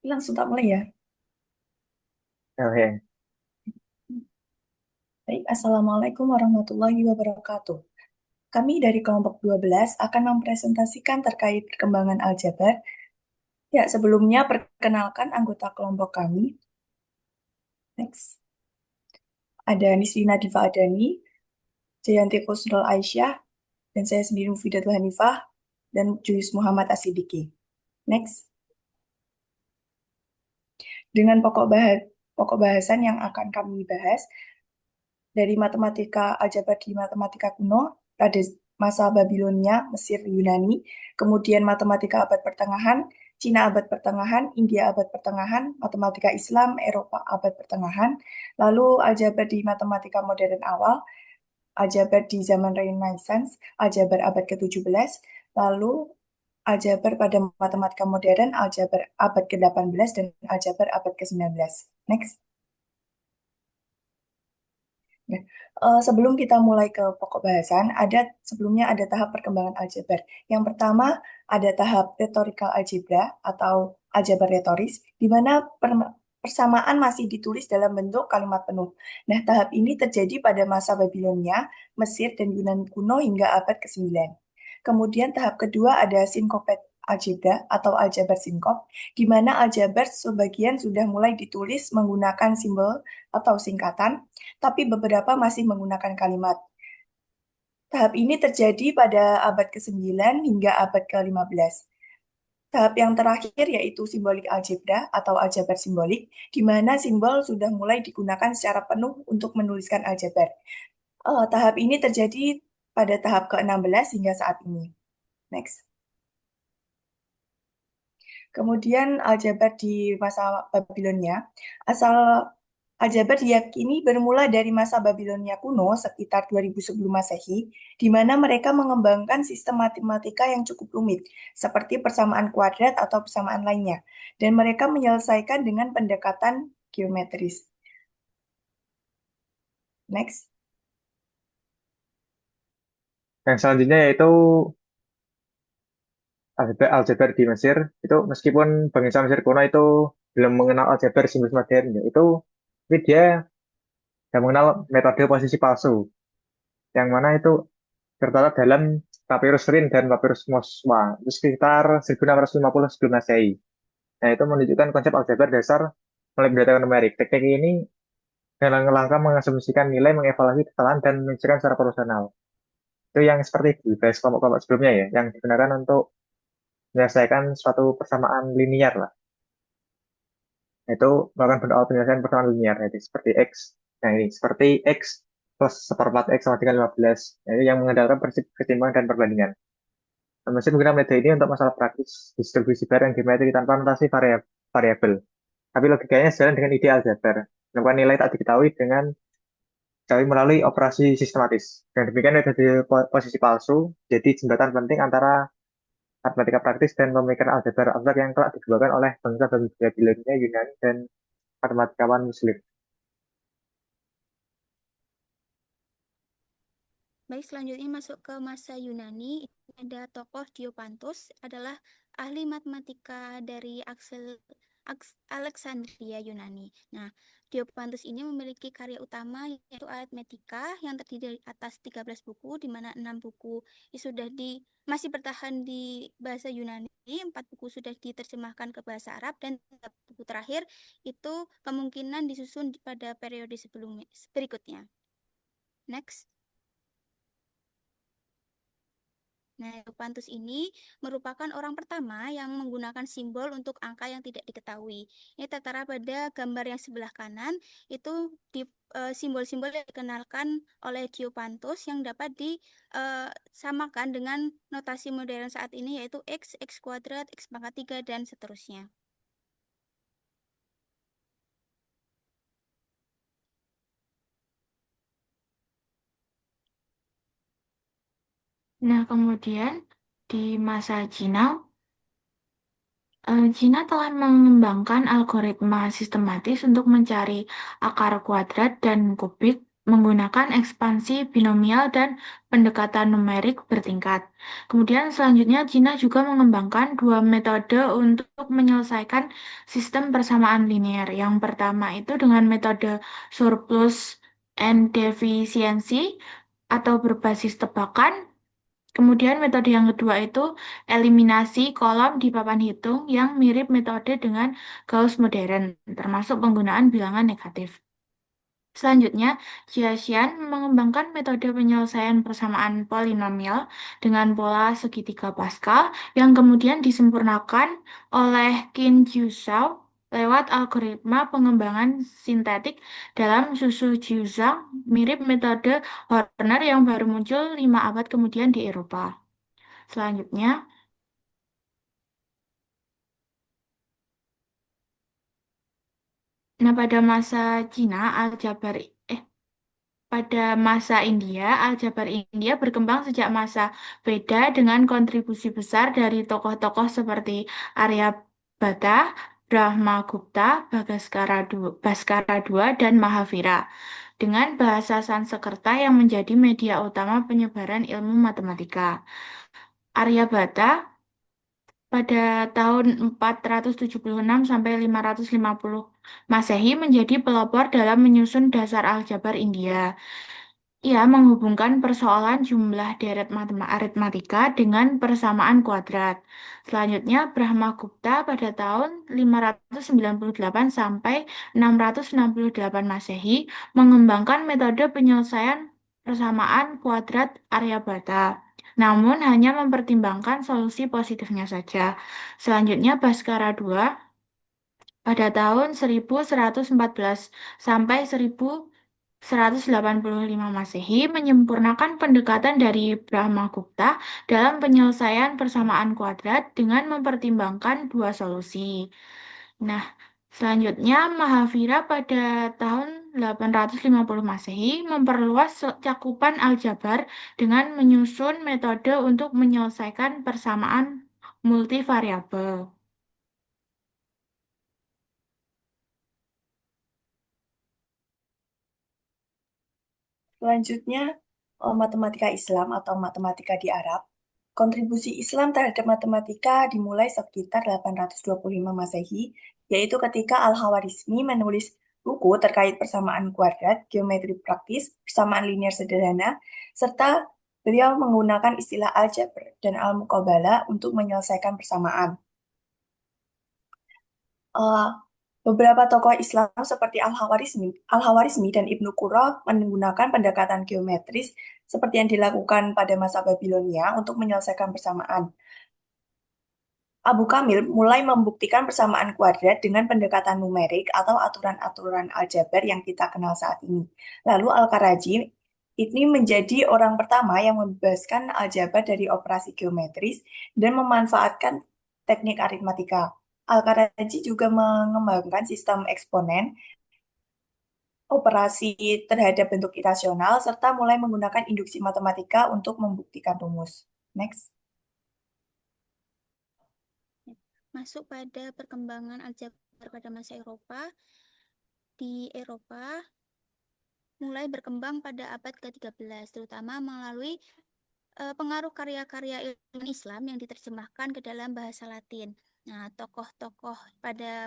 Langsung tak mulai ya. Oke, Baik, Assalamualaikum warahmatullahi wabarakatuh. Kami dari kelompok 12 akan mempresentasikan terkait perkembangan aljabar. Ya, sebelumnya perkenalkan anggota kelompok kami. Next. Ada Nisrina Diva Adani, Jayanti Kusnul Aisyah, dan saya sendiri Mufidatul Hanifah, dan Juyus Muhammad Asidiki. Next. Dengan pokok bahasan yang akan kami bahas, dari matematika aljabar di matematika kuno pada masa Babilonia, Mesir, Yunani, kemudian matematika abad pertengahan, Cina abad pertengahan, India abad pertengahan, matematika Islam, Eropa abad pertengahan, lalu aljabar di matematika modern awal, aljabar di zaman Renaissance, aljabar abad ke-17, lalu aljabar pada matematika modern, aljabar abad ke-18, dan aljabar abad ke-19. Next. Nah, sebelum kita mulai ke pokok bahasan, sebelumnya ada tahap perkembangan aljabar. Yang pertama ada tahap rhetorical algebra atau aljabar retoris, di mana persamaan masih ditulis dalam bentuk kalimat penuh. Nah, tahap ini terjadi pada masa Babilonia, Mesir, dan Yunani kuno hingga abad ke-9. Kemudian tahap kedua ada syncopate algebra atau aljabar sinkop, di mana aljabar sebagian sudah mulai ditulis menggunakan simbol atau singkatan, tapi beberapa masih menggunakan kalimat. Tahap ini terjadi pada abad ke-9 hingga abad ke-15. Tahap yang terakhir yaitu simbolik algebra atau aljabar simbolik, di mana simbol sudah mulai digunakan secara penuh untuk menuliskan aljabar. Tahap ini terjadi pada tahap ke-16 hingga saat ini. Next. Kemudian aljabar di masa Babilonia, asal aljabar diyakini bermula dari masa Babilonia kuno sekitar 2000 sebelum Masehi, di mana mereka mengembangkan sistem matematika yang cukup rumit, seperti persamaan kuadrat atau persamaan lainnya, dan mereka menyelesaikan dengan pendekatan geometris. Next. yang selanjutnya yaitu aljabar di Mesir. Itu meskipun bangsa Mesir kuno itu belum mengenal aljabar simbol modern, ya, tapi dia sudah mengenal metode posisi palsu, yang mana itu tertera dalam Papyrus Rin dan Papyrus Moswa, itu sekitar 1650 sebelum Masehi. Nah, itu menunjukkan konsep aljabar dasar mulai mendatangkan numerik. Teknik ini dengan langkah mengasumsikan nilai, mengevaluasi kesalahan, dan mencari secara proporsional. Itu yang seperti di base kelompok-kelompok sebelumnya ya, yang digunakan untuk menyelesaikan suatu persamaan linear lah. Itu melakukan bentuk penyelesaian persamaan linear, yaitu seperti X. Nah ini, seperti X plus seperempat X sama dengan 15, yaitu yang mengandalkan prinsip keseimbangan dan perbandingan. Nah, mesin menggunakan metode ini untuk masalah praktis distribusi barang geometri tanpa notasi variabel. Tapi logikanya sejalan dengan ide aljabar. Menemukan nilai tak diketahui dengan tapi melalui operasi sistematis. Dan demikian metode posisi palsu jadi jembatan penting antara matematika praktis dan pemikiran aljabar abstrak yang telah dikembangkan oleh bangsa Babilonia, Yunani, dan matematikawan Muslim. Baik, selanjutnya masuk ke masa Yunani. Ada tokoh Diopantus, adalah ahli matematika dari Alexandria, Yunani. Nah, Diopantus ini memiliki karya utama yaitu Arithmetica yang terdiri dari atas 13 buku, di mana 6 buku sudah masih bertahan di bahasa Yunani, 4 buku sudah diterjemahkan ke bahasa Arab, dan 3 buku terakhir itu kemungkinan disusun pada periode sebelumnya berikutnya. Next. Nah, Eupantus ini merupakan orang pertama yang menggunakan simbol untuk angka yang tidak diketahui. Ini tertera pada gambar yang sebelah kanan, itu di simbol-simbol yang dikenalkan oleh Diopantus yang dapat disamakan dengan notasi modern saat ini, yaitu X, X kuadrat, X pangkat 3, dan seterusnya. Nah, kemudian di masa Cina, Cina telah mengembangkan algoritma sistematis untuk mencari akar kuadrat dan kubik menggunakan ekspansi binomial dan pendekatan numerik bertingkat. Kemudian selanjutnya Cina juga mengembangkan dua metode untuk menyelesaikan sistem persamaan linear. Yang pertama itu dengan metode surplus and deficiency atau berbasis tebakan. Kemudian metode yang kedua itu eliminasi kolom di papan hitung yang mirip metode dengan Gauss modern, termasuk penggunaan bilangan negatif. Selanjutnya, Jiaxian mengembangkan metode penyelesaian persamaan polinomial dengan pola segitiga Pascal yang kemudian disempurnakan oleh Qin Jiuzhou lewat algoritma pengembangan sintetik dalam susu Jiuzhang, mirip metode Horner yang baru muncul 5 abad kemudian di Eropa. Selanjutnya, nah pada masa Cina, aljabar pada masa India, aljabar India berkembang sejak masa Veda dengan kontribusi besar dari tokoh-tokoh seperti Aryabhata, Brahmagupta, Bhaskara II, dan Mahavira, dengan bahasa Sanskerta yang menjadi media utama penyebaran ilmu matematika. Aryabhata pada tahun 476 sampai 550 Masehi menjadi pelopor dalam menyusun dasar aljabar India. Ia menghubungkan persoalan jumlah deret aritmatika dengan persamaan kuadrat. Selanjutnya, Brahmagupta pada tahun 598 sampai 668 Masehi mengembangkan metode penyelesaian persamaan kuadrat Aryabhata. Namun hanya mempertimbangkan solusi positifnya saja. Selanjutnya, Bhaskara II pada tahun 1114 sampai 1185 Masehi menyempurnakan pendekatan dari Brahmagupta dalam penyelesaian persamaan kuadrat dengan mempertimbangkan dua solusi. Nah, selanjutnya Mahavira pada tahun 850 Masehi memperluas cakupan aljabar dengan menyusun metode untuk menyelesaikan persamaan multivariabel. Selanjutnya, matematika Islam atau matematika di Arab. Kontribusi Islam terhadap matematika dimulai sekitar 825 Masehi, yaitu ketika Al-Khawarizmi menulis buku terkait persamaan kuadrat, geometri praktis, persamaan linear sederhana, serta beliau menggunakan istilah aljabar dan al-muqabalah untuk menyelesaikan persamaan. Eh, Beberapa tokoh Islam seperti Al-Khawarizmi dan Ibnu Qurra menggunakan pendekatan geometris seperti yang dilakukan pada masa Babilonia untuk menyelesaikan persamaan. Abu Kamil mulai membuktikan persamaan kuadrat dengan pendekatan numerik atau aturan-aturan aljabar yang kita kenal saat ini. Lalu Al-Karaji ini menjadi orang pertama yang membebaskan aljabar dari operasi geometris dan memanfaatkan teknik aritmatika. Al-Karaji juga mengembangkan sistem eksponen, operasi terhadap bentuk irasional, serta mulai menggunakan induksi matematika untuk membuktikan rumus. Next. Masuk pada perkembangan aljabar pada masa Eropa. Di Eropa mulai berkembang pada abad ke-13, terutama melalui pengaruh karya-karya ilmu Islam yang diterjemahkan ke dalam bahasa Latin. Nah, tokoh-tokoh pada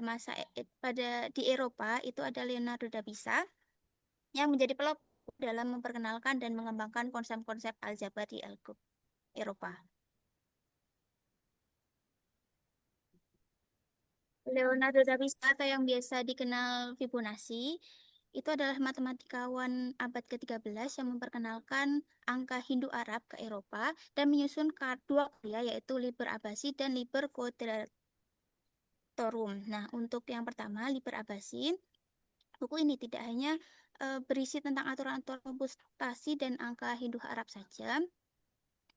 di Eropa itu ada Leonardo da Vinci yang menjadi pelopor dalam memperkenalkan dan mengembangkan konsep-konsep aljabar di Eropa. Leonardo da Vinci atau yang biasa dikenal Fibonacci itu adalah matematikawan abad ke-13 yang memperkenalkan angka Hindu-Arab ke Eropa dan menyusun dua karya yaitu Liber Abaci dan Liber Quadratorum. Nah, untuk yang pertama, Liber Abaci, buku ini tidak hanya berisi tentang aturan-aturan komputasi dan angka Hindu-Arab saja,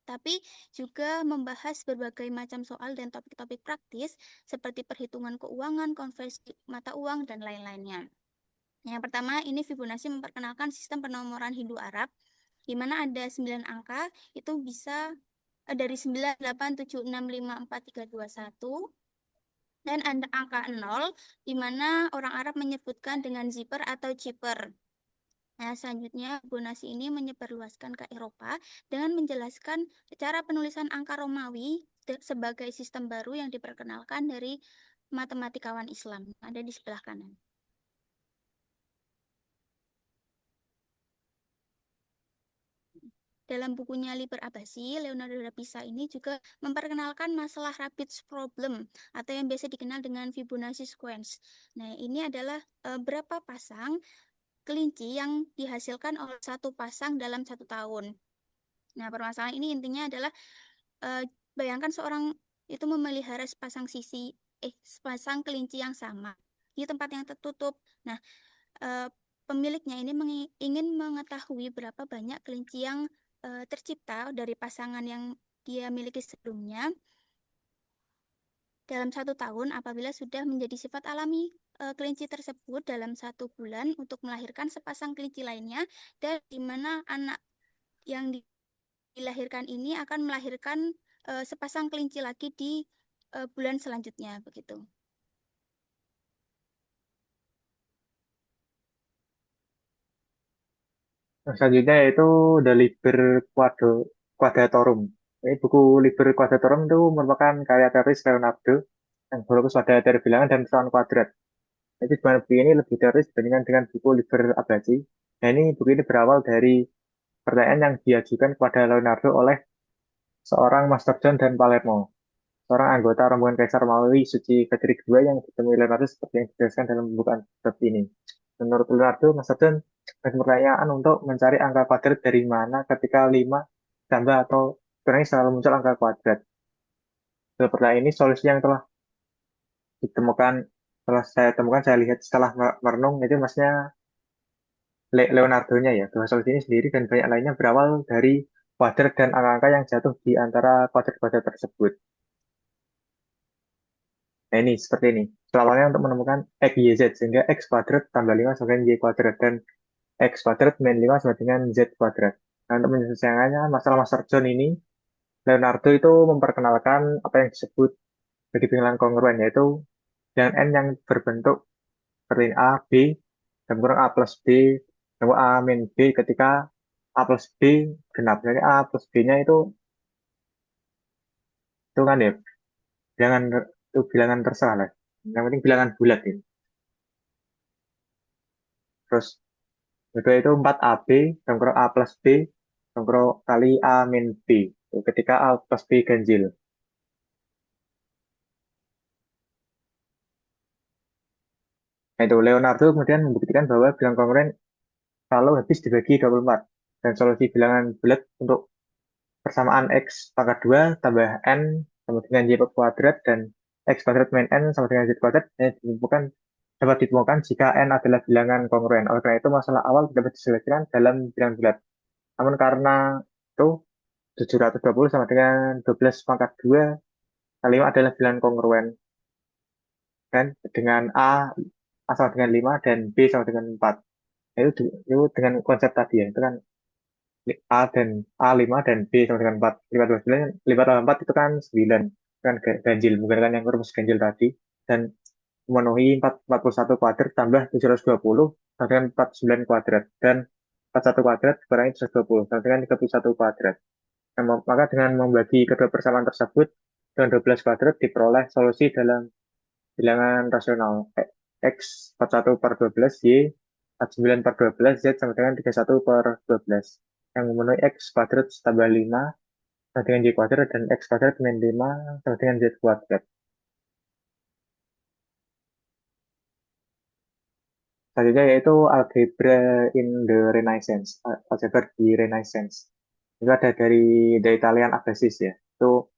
tapi juga membahas berbagai macam soal dan topik-topik praktis seperti perhitungan keuangan, konversi mata uang, dan lain-lainnya. Yang pertama, ini Fibonacci memperkenalkan sistem penomoran Hindu-Arab, di mana ada 9 angka, itu bisa dari 9, 8, 7, 6, 5, 4, 3, 2, 1, dan ada angka 0, di mana orang Arab menyebutkan dengan zipper atau chipper. Nah, selanjutnya Fibonacci ini menyebarluaskan ke Eropa dengan menjelaskan cara penulisan angka Romawi sebagai sistem baru yang diperkenalkan dari matematikawan Islam. Ada di sebelah kanan. Dalam bukunya Liber Abbasi, Leonardo da Pisa ini juga memperkenalkan masalah Rabbit's Problem atau yang biasa dikenal dengan Fibonacci Sequence. Nah, ini adalah berapa pasang kelinci yang dihasilkan oleh satu pasang dalam 1 tahun. Nah, permasalahan ini intinya adalah bayangkan seorang itu memelihara sepasang kelinci yang sama di tempat yang tertutup. Nah, pemiliknya ini ingin mengetahui berapa banyak kelinci yang tercipta dari pasangan yang dia miliki sebelumnya dalam 1 tahun apabila sudah menjadi sifat alami kelinci tersebut dalam 1 bulan untuk melahirkan sepasang kelinci lainnya, dan di mana anak yang dilahirkan ini akan melahirkan sepasang kelinci lagi di bulan selanjutnya begitu. Nah, selanjutnya yaitu The Liber Quadratorum. Ini buku Liber Quadratorum itu merupakan karya teoris Leonardo yang berfokus pada teori bilangan dan persoalan kuadrat. Jadi di mana buku ini lebih teoris dibandingkan dengan buku Liber Abbasi. Nah, ini buku ini berawal dari pertanyaan yang diajukan kepada Leonardo oleh seorang Master John dan Palermo, seorang anggota rombongan Kaisar Romawi Suci Frederick II yang ditemui Leonardo seperti yang dijelaskan dalam pembukaan bab ini. Menurut Leonardo, Master John ada pertanyaan untuk mencari angka kuadrat dari mana ketika 5 tambah atau sebenarnya selalu muncul angka kuadrat. Dalam pertanyaan ini, solusi yang telah ditemukan, setelah saya temukan, saya lihat setelah merenung, itu maksudnya Leonardo-nya ya, bahwa solusi ini sendiri dan banyak lainnya berawal dari kuadrat dan angka-angka yang jatuh di antara kuadrat-kuadrat tersebut. Nah ini seperti ini. Selalunya untuk menemukan X, Y, Z, sehingga X kuadrat tambah 5 sama dengan Y kuadrat, dan X kuadrat min 5 sama dengan Z kuadrat. Nah untuk menyelesaikannya, masalah Master John ini, Leonardo itu memperkenalkan apa yang disebut bagi bilangan kongruen, yaitu dengan N yang berbentuk seperti ini, A, B, dan kurang A plus B, dan A min B ketika A plus B genap. Jadi A plus B-nya itu kan ya, bilangan, itu bilangan terserah lah. Yang penting bilangan bulat ini. Terus kedua itu 4AB, dan kurang A plus B, dan kurang kali A min B. Ketika A plus B ganjil. Nah, itu Leonardo kemudian membuktikan bahwa bilangan kongruen selalu habis dibagi 24. Dan solusi bilangan bulat untuk persamaan X pangkat 2 tambah N sama dengan Y kuadrat dan X kuadrat min N sama dengan Z kuadrat dapat ditemukan jika N adalah bilangan kongruen. Oleh karena itu masalah awal dapat diselesaikan dalam bilangan bulat. Namun karena itu 720 sama dengan 12 pangkat 2 kali 5 adalah bilangan kongruen. Dan dengan A sama dengan 5 dan B sama dengan 4. Nah, itu dengan konsep tadi ya. Itu kan A dan A5 dan B sama dengan 4. 5 tambah 9, 5 tambah 4 itu kan 9. Itu kan ganjil, bukan kan yang rumus ganjil tadi. Dan memenuhi 41 kuadrat tambah 720 sama dengan 49 kuadrat. Dan 41 kuadrat dikurangi 720 sama dengan 31 kuadrat. Nah, maka dengan membagi kedua persamaan tersebut dengan 12 kuadrat diperoleh solusi dalam bilangan rasional X 41 per 12, Y 49 per 12, Z sama dengan 31 per 12 yang memenuhi X kuadrat tambah 5 sama dengan Y kuadrat dan X kuadrat min 5 sama dengan Z kuadrat. Selanjutnya yaitu algebra in the Renaissance, algebra di Renaissance. Itu ada dari Italian Agassiz ya. Itu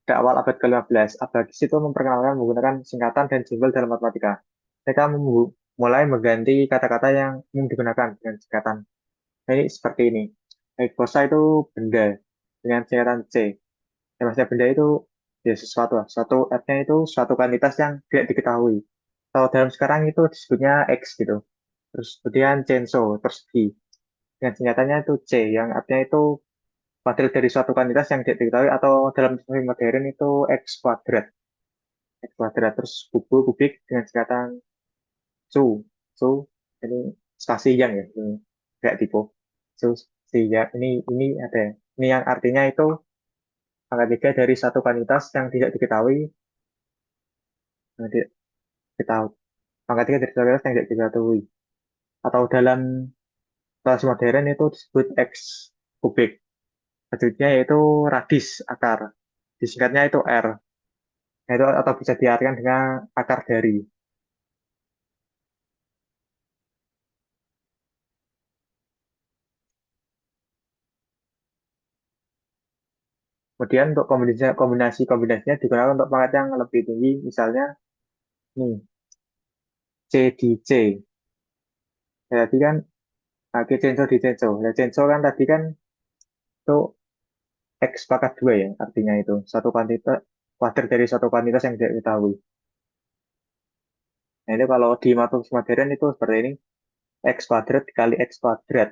pada awal abad ke-15, Agassiz itu memperkenalkan menggunakan singkatan dan simbol dalam matematika. Mereka mulai mengganti kata-kata yang umum digunakan dengan singkatan. Ini seperti ini. Kosa itu benda dengan singkatan C. Ya, maksudnya benda itu ya sesuatu lah. Suatu F-nya itu suatu kuantitas yang tidak diketahui. Kalau dalam sekarang itu disebutnya X gitu. Terus kemudian censo, persegi. Dengan singkatannya itu C, yang artinya itu kuadrat dari suatu kuantitas yang tidak diketahui, atau dalam teori modern itu X kuadrat. X kuadrat. Terus kubik dengan singkatan Su. Su, ini spasi yang ya. nggak tipe. So, ya, ini ada ya. Ini yang artinya itu pangkat 3 dari satu kuantitas yang tidak diketahui, yang tidak diketahui. Pangkat 3 dari satu kuantitas yang tidak diketahui. Atau dalam notation modern itu disebut X kubik. Maksudnya yaitu radis akar. Disingkatnya itu R. Nah, itu atau bisa diartikan dengan akar dari. Kemudian untuk kombinasinya digunakan untuk pangkat yang lebih tinggi, misalnya nih C di C. Jadi kan pakai censo di censo. Nah, censo kan tadi kan itu X pangkat 2 ya, artinya itu satu kuantitas kuadrat dari satu kuantitas yang tidak diketahui. Nah, itu kalau di matematika modern itu seperti ini, X kuadrat dikali X kuadrat.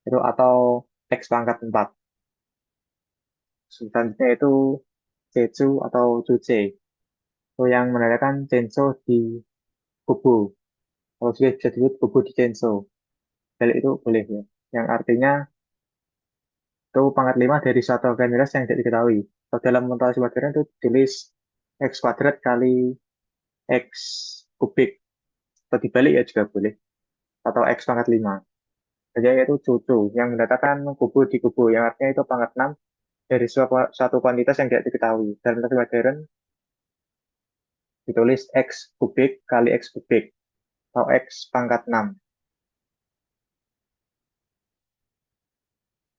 Itu atau X pangkat 4. Selanjutnya itu Jeju atau Cuce. Itu yang menandakan censo di kubu. Kalau juga bisa disebut kubu di censo. Balik itu boleh ya. Yang artinya itu pangkat 5 dari suatu organisasi yang tidak diketahui. Kalau dalam notation modern itu tulis X kuadrat kali X kubik. Atau dibalik ya juga boleh. Atau X pangkat 5. Jadi itu cucu yang mendatangkan kubu di kubu. Yang artinya itu pangkat 6 dari suatu kuantitas yang tidak diketahui. Dalam notation modern ditulis X kubik kali X kubik. Atau X pangkat 6.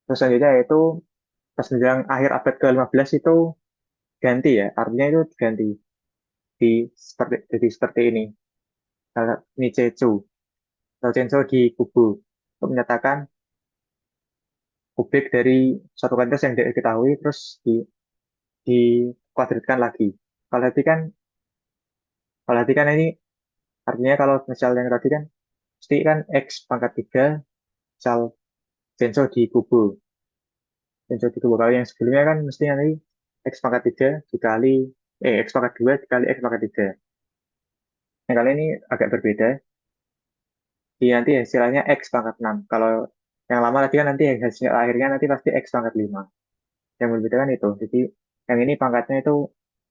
Terus selanjutnya itu pas menjelang akhir abad ke-15 itu ganti ya. Artinya itu diganti. Jadi seperti ini. Ini Jeju. Atau Censo di kubu. Untuk menyatakan kubik dari suatu kuantitas yang tidak diketahui terus dikuadratkan lagi. Kalau tadi kan, kalau tadi kan ini artinya kalau misal yang tadi kan pasti kan X pangkat 3 misal Censo di kubu. Censo di kubu. Kalau yang sebelumnya kan mesti nanti X pangkat 3 dikali X pangkat 2 dikali X pangkat 3. Yang kali ini agak berbeda. Nanti hasilnya X pangkat 6. Kalau yang lama tadi kan nanti hasil akhirnya nanti pasti X pangkat 5. Yang berbeda kan itu. Jadi yang ini pangkatnya itu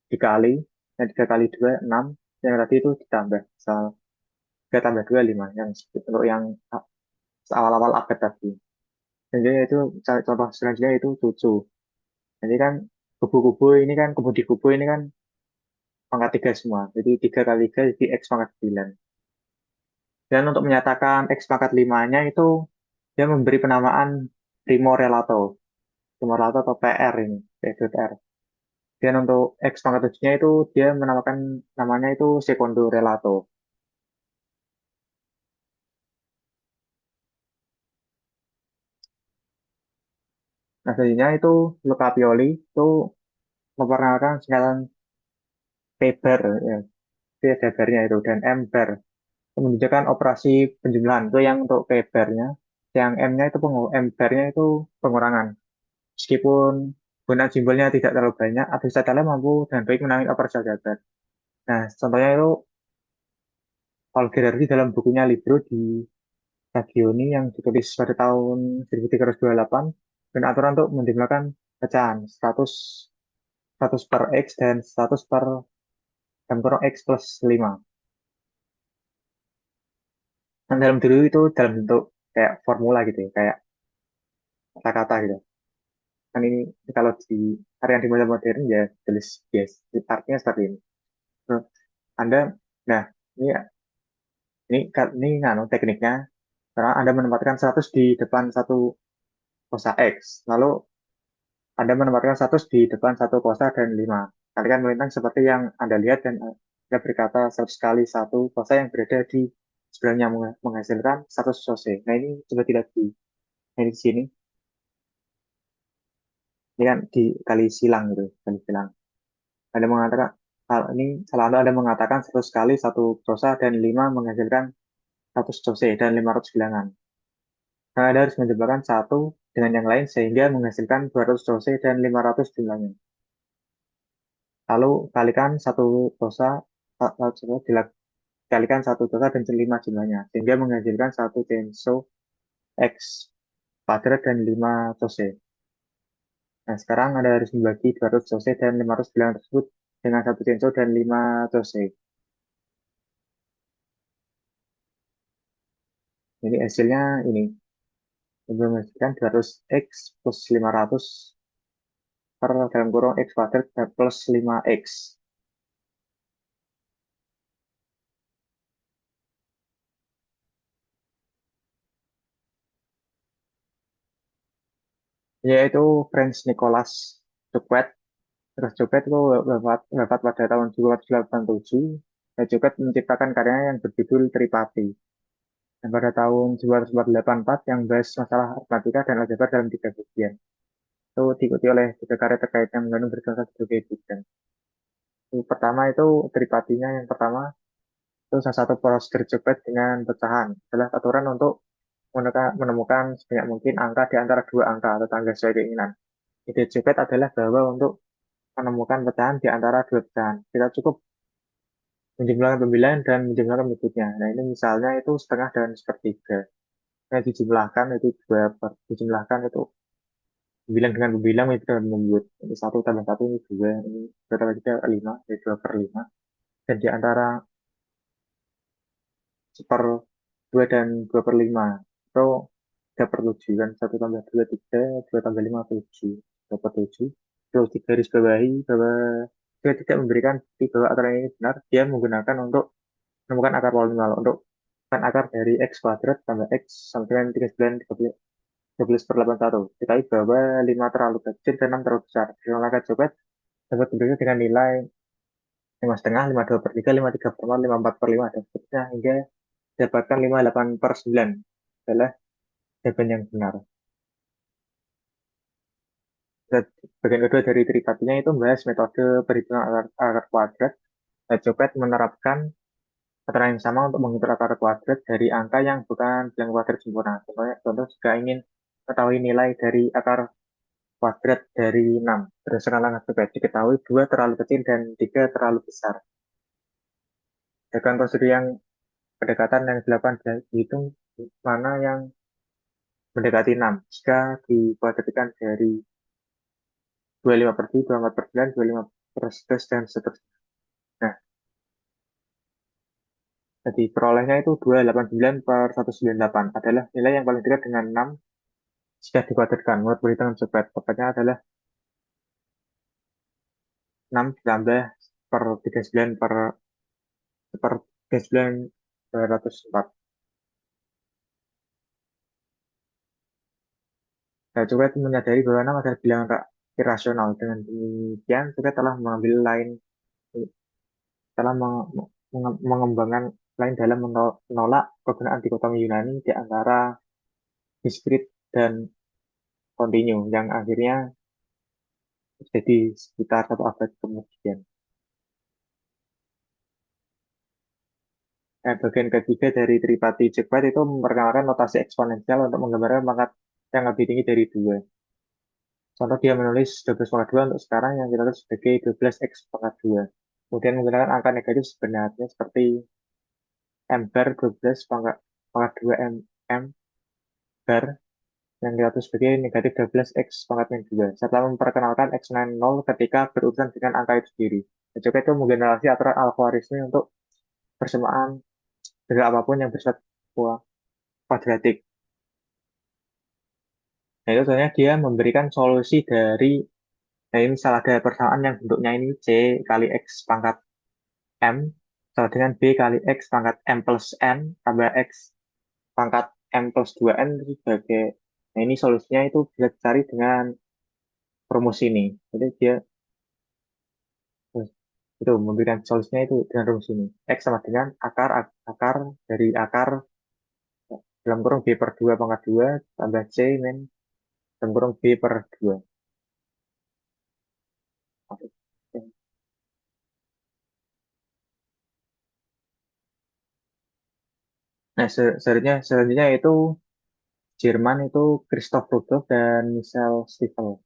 dikali, yang 3 kali 2, 6. Yang tadi itu ditambah. Misal 3 tambah 2, 5. Yang untuk yang awal-awal abad tadi. Dan jadi itu contoh selanjutnya itu cucu. Jadi kan kubu-kubu ini kan, kubu di kubu ini kan pangkat 3 semua. Jadi 3 kali 3 jadi X pangkat 9. Dan untuk menyatakan X pangkat 5-nya itu dia memberi penamaan primo relato. Primo relato atau PR ini, PR. Dan untuk X pangkat 7-nya itu dia menamakan namanya itu secondo relato. Nah, selanjutnya itu Luca Pioli itu memperkenalkan singkatan P-bar, ya, P ada barnya itu, dan M-bar. Menunjukkan operasi penjumlahan itu yang untuk P-barnya, yang M-nya itu M-barnya itu pengurangan. Meskipun penggunaan simbolnya tidak terlalu banyak, Abisat mampu dengan baik menangani operasi aljabar. Nah, contohnya itu Algerardi dalam bukunya Libro di Tagioni yang ditulis pada tahun 1328 dan aturan untuk menjumlahkan pecahan 100 per X dan 100 per dalam kurung X plus 5. Dan dalam dulu itu dalam bentuk kayak formula gitu ya, kayak kata-kata gitu. Kan ini kalau di area di masa modern ya tulis yes, artinya seperti ini. Nah, Anda, nah ini ini nganu tekniknya karena Anda menempatkan 100 di depan satu kosa X, lalu Anda menempatkan 100 di depan satu kosa dan 5. Kalikan melintang seperti yang Anda lihat dan Anda berkata 100 kali satu kosa yang berada di sebelahnya menghasilkan 100 sose. Nah ini coba dilihat nah, ini di sini. Ini kan dikali silang gitu, kali silang. Anda mengatakan kalau Anda mengatakan 100 kali satu kosa dan 5 menghasilkan 100 sose dan 500 bilangan. Nah, Anda harus menjumlahkan satu dengan yang lain sehingga menghasilkan 200 dose dan 500 jumlahnya. Lalu kalikan satu dosa, dikalikan satu dosa dan 5 jumlahnya, sehingga menghasilkan satu tenso X kuadrat dan 5 cose. Nah, sekarang Anda harus membagi 200 cose dan 500 bilangan tersebut dengan 1 censo dan 5 cose. Jadi hasilnya ini. Memberikan 200x plus 500 per dalam kurung x kuadrat plus 5x. Yaitu Franz Nicolas Choquet. Terus Choquet itu wafat pada tahun 1887. Dan Choquet menciptakan karyanya yang berjudul Tripati. Dan pada tahun 1884 yang bahas masalah matematika dan aljabar dalam 3 bagian. Itu diikuti oleh 3 karya terkait yang mengandung berbagai berbagai bidang. Pertama itu Tripatinya yang pertama itu salah satu prosedur Choquet dengan pecahan adalah aturan untuk menemukan sebanyak mungkin angka di antara dua angka atau tangga sesuai keinginan. Ide Choquet adalah bahwa untuk menemukan pecahan di antara dua pecahan, kita cukup menjumlahkan pembilangan dan menjumlahkan bentuknya. Nah, ini misalnya itu setengah dan sepertiga. Nah, dijumlahkan itu dijumlahkan itu pembilang dengan pembilang itu dalam membuat ini 1 tambah 1 ini 2, ini 2 tambah 3 5, jadi 2/5. Dan di antara 1/2 dan 2/5 itu 3/7 kan, 1 tambah 2 3, 2 tambah 5 7, 2/7. Terus digaris bawahi bahwa dia tidak memberikan bukti bahwa aturan ini benar, dia menggunakan untuk menemukan akar polinomial untuk menemukan akar dari x kuadrat tambah x sama dengan 39 13/81. Dikali bahwa 5 terlalu kecil dan 6 terlalu besar. Dengan langkah copet dapat diberikan dengan nilai 5,5, 5/2/3, 5/3/4, 5/4/5 dan seterusnya hingga dapatkan 58/9 adalah jawaban yang benar. Bagian kedua dari Tripatinya itu membahas metode perhitungan akar kuadrat. Copet menerapkan aturan yang sama untuk menghitung akar kuadrat dari angka yang bukan bilang kuadrat sempurna. Contoh jika ingin mengetahui nilai dari akar kuadrat dari 6 berdasarkan langkah Copet, diketahui 2 terlalu kecil dan 3 terlalu besar. Dengan prosedur yang pendekatan yang dilakukan dihitung mana yang mendekati 6 jika dikuadratkan dari 25/7, 24/9, 25/11, dan seterusnya. Nah, jadi perolehnya itu 289/198 adalah nilai yang paling dekat dengan 6 jika dikuadratkan. Menurut perhitungan Copet, tepatnya adalah 6 ditambah per 39 per 39/204. Nah, Copet menyadari bahwa 6 adalah bilangan irasional. Dengan demikian, Copet telah mengembangkan lain dalam menolak kegunaan dikotomi Yunani di antara diskrit dan kontinu yang akhirnya terjadi sekitar 1 abad kemudian. Bagian ketiga dari Tripati Jepret itu memperkenalkan notasi eksponensial untuk menggambarkan pangkat yang lebih tinggi dari 2. Contoh dia menulis 12/2 untuk sekarang yang kita tulis sebagai 12x/2. Kemudian menggunakan angka negatif sebenarnya seperti m bar 12 pangkat 2 m bar yang kita tulis sebagai negatif 12x/2. Setelah memperkenalkan x9 0 ketika berurusan dengan angka itu sendiri. Coba itu menggenerasi aturan algoritma untuk persamaan dengan apapun yang bersifat kuadratik. Nah, itu sebenarnya dia memberikan solusi dari, nah ini misal ada persamaan yang bentuknya ini C kali X pangkat M, sama dengan B kali X pangkat M plus N, tambah X pangkat M plus 2N, itu sebagai, nah ini solusinya itu bisa dicari dengan rumus ini. Jadi dia itu memberikan solusinya itu dengan rumus ini. X sama dengan akar dari akar dalam kurung B/2 pangkat 2 tambah C min dalam kurung B/2. Nah, selanjutnya itu Jerman itu Christoph Rudolph dan Michel Stiefel.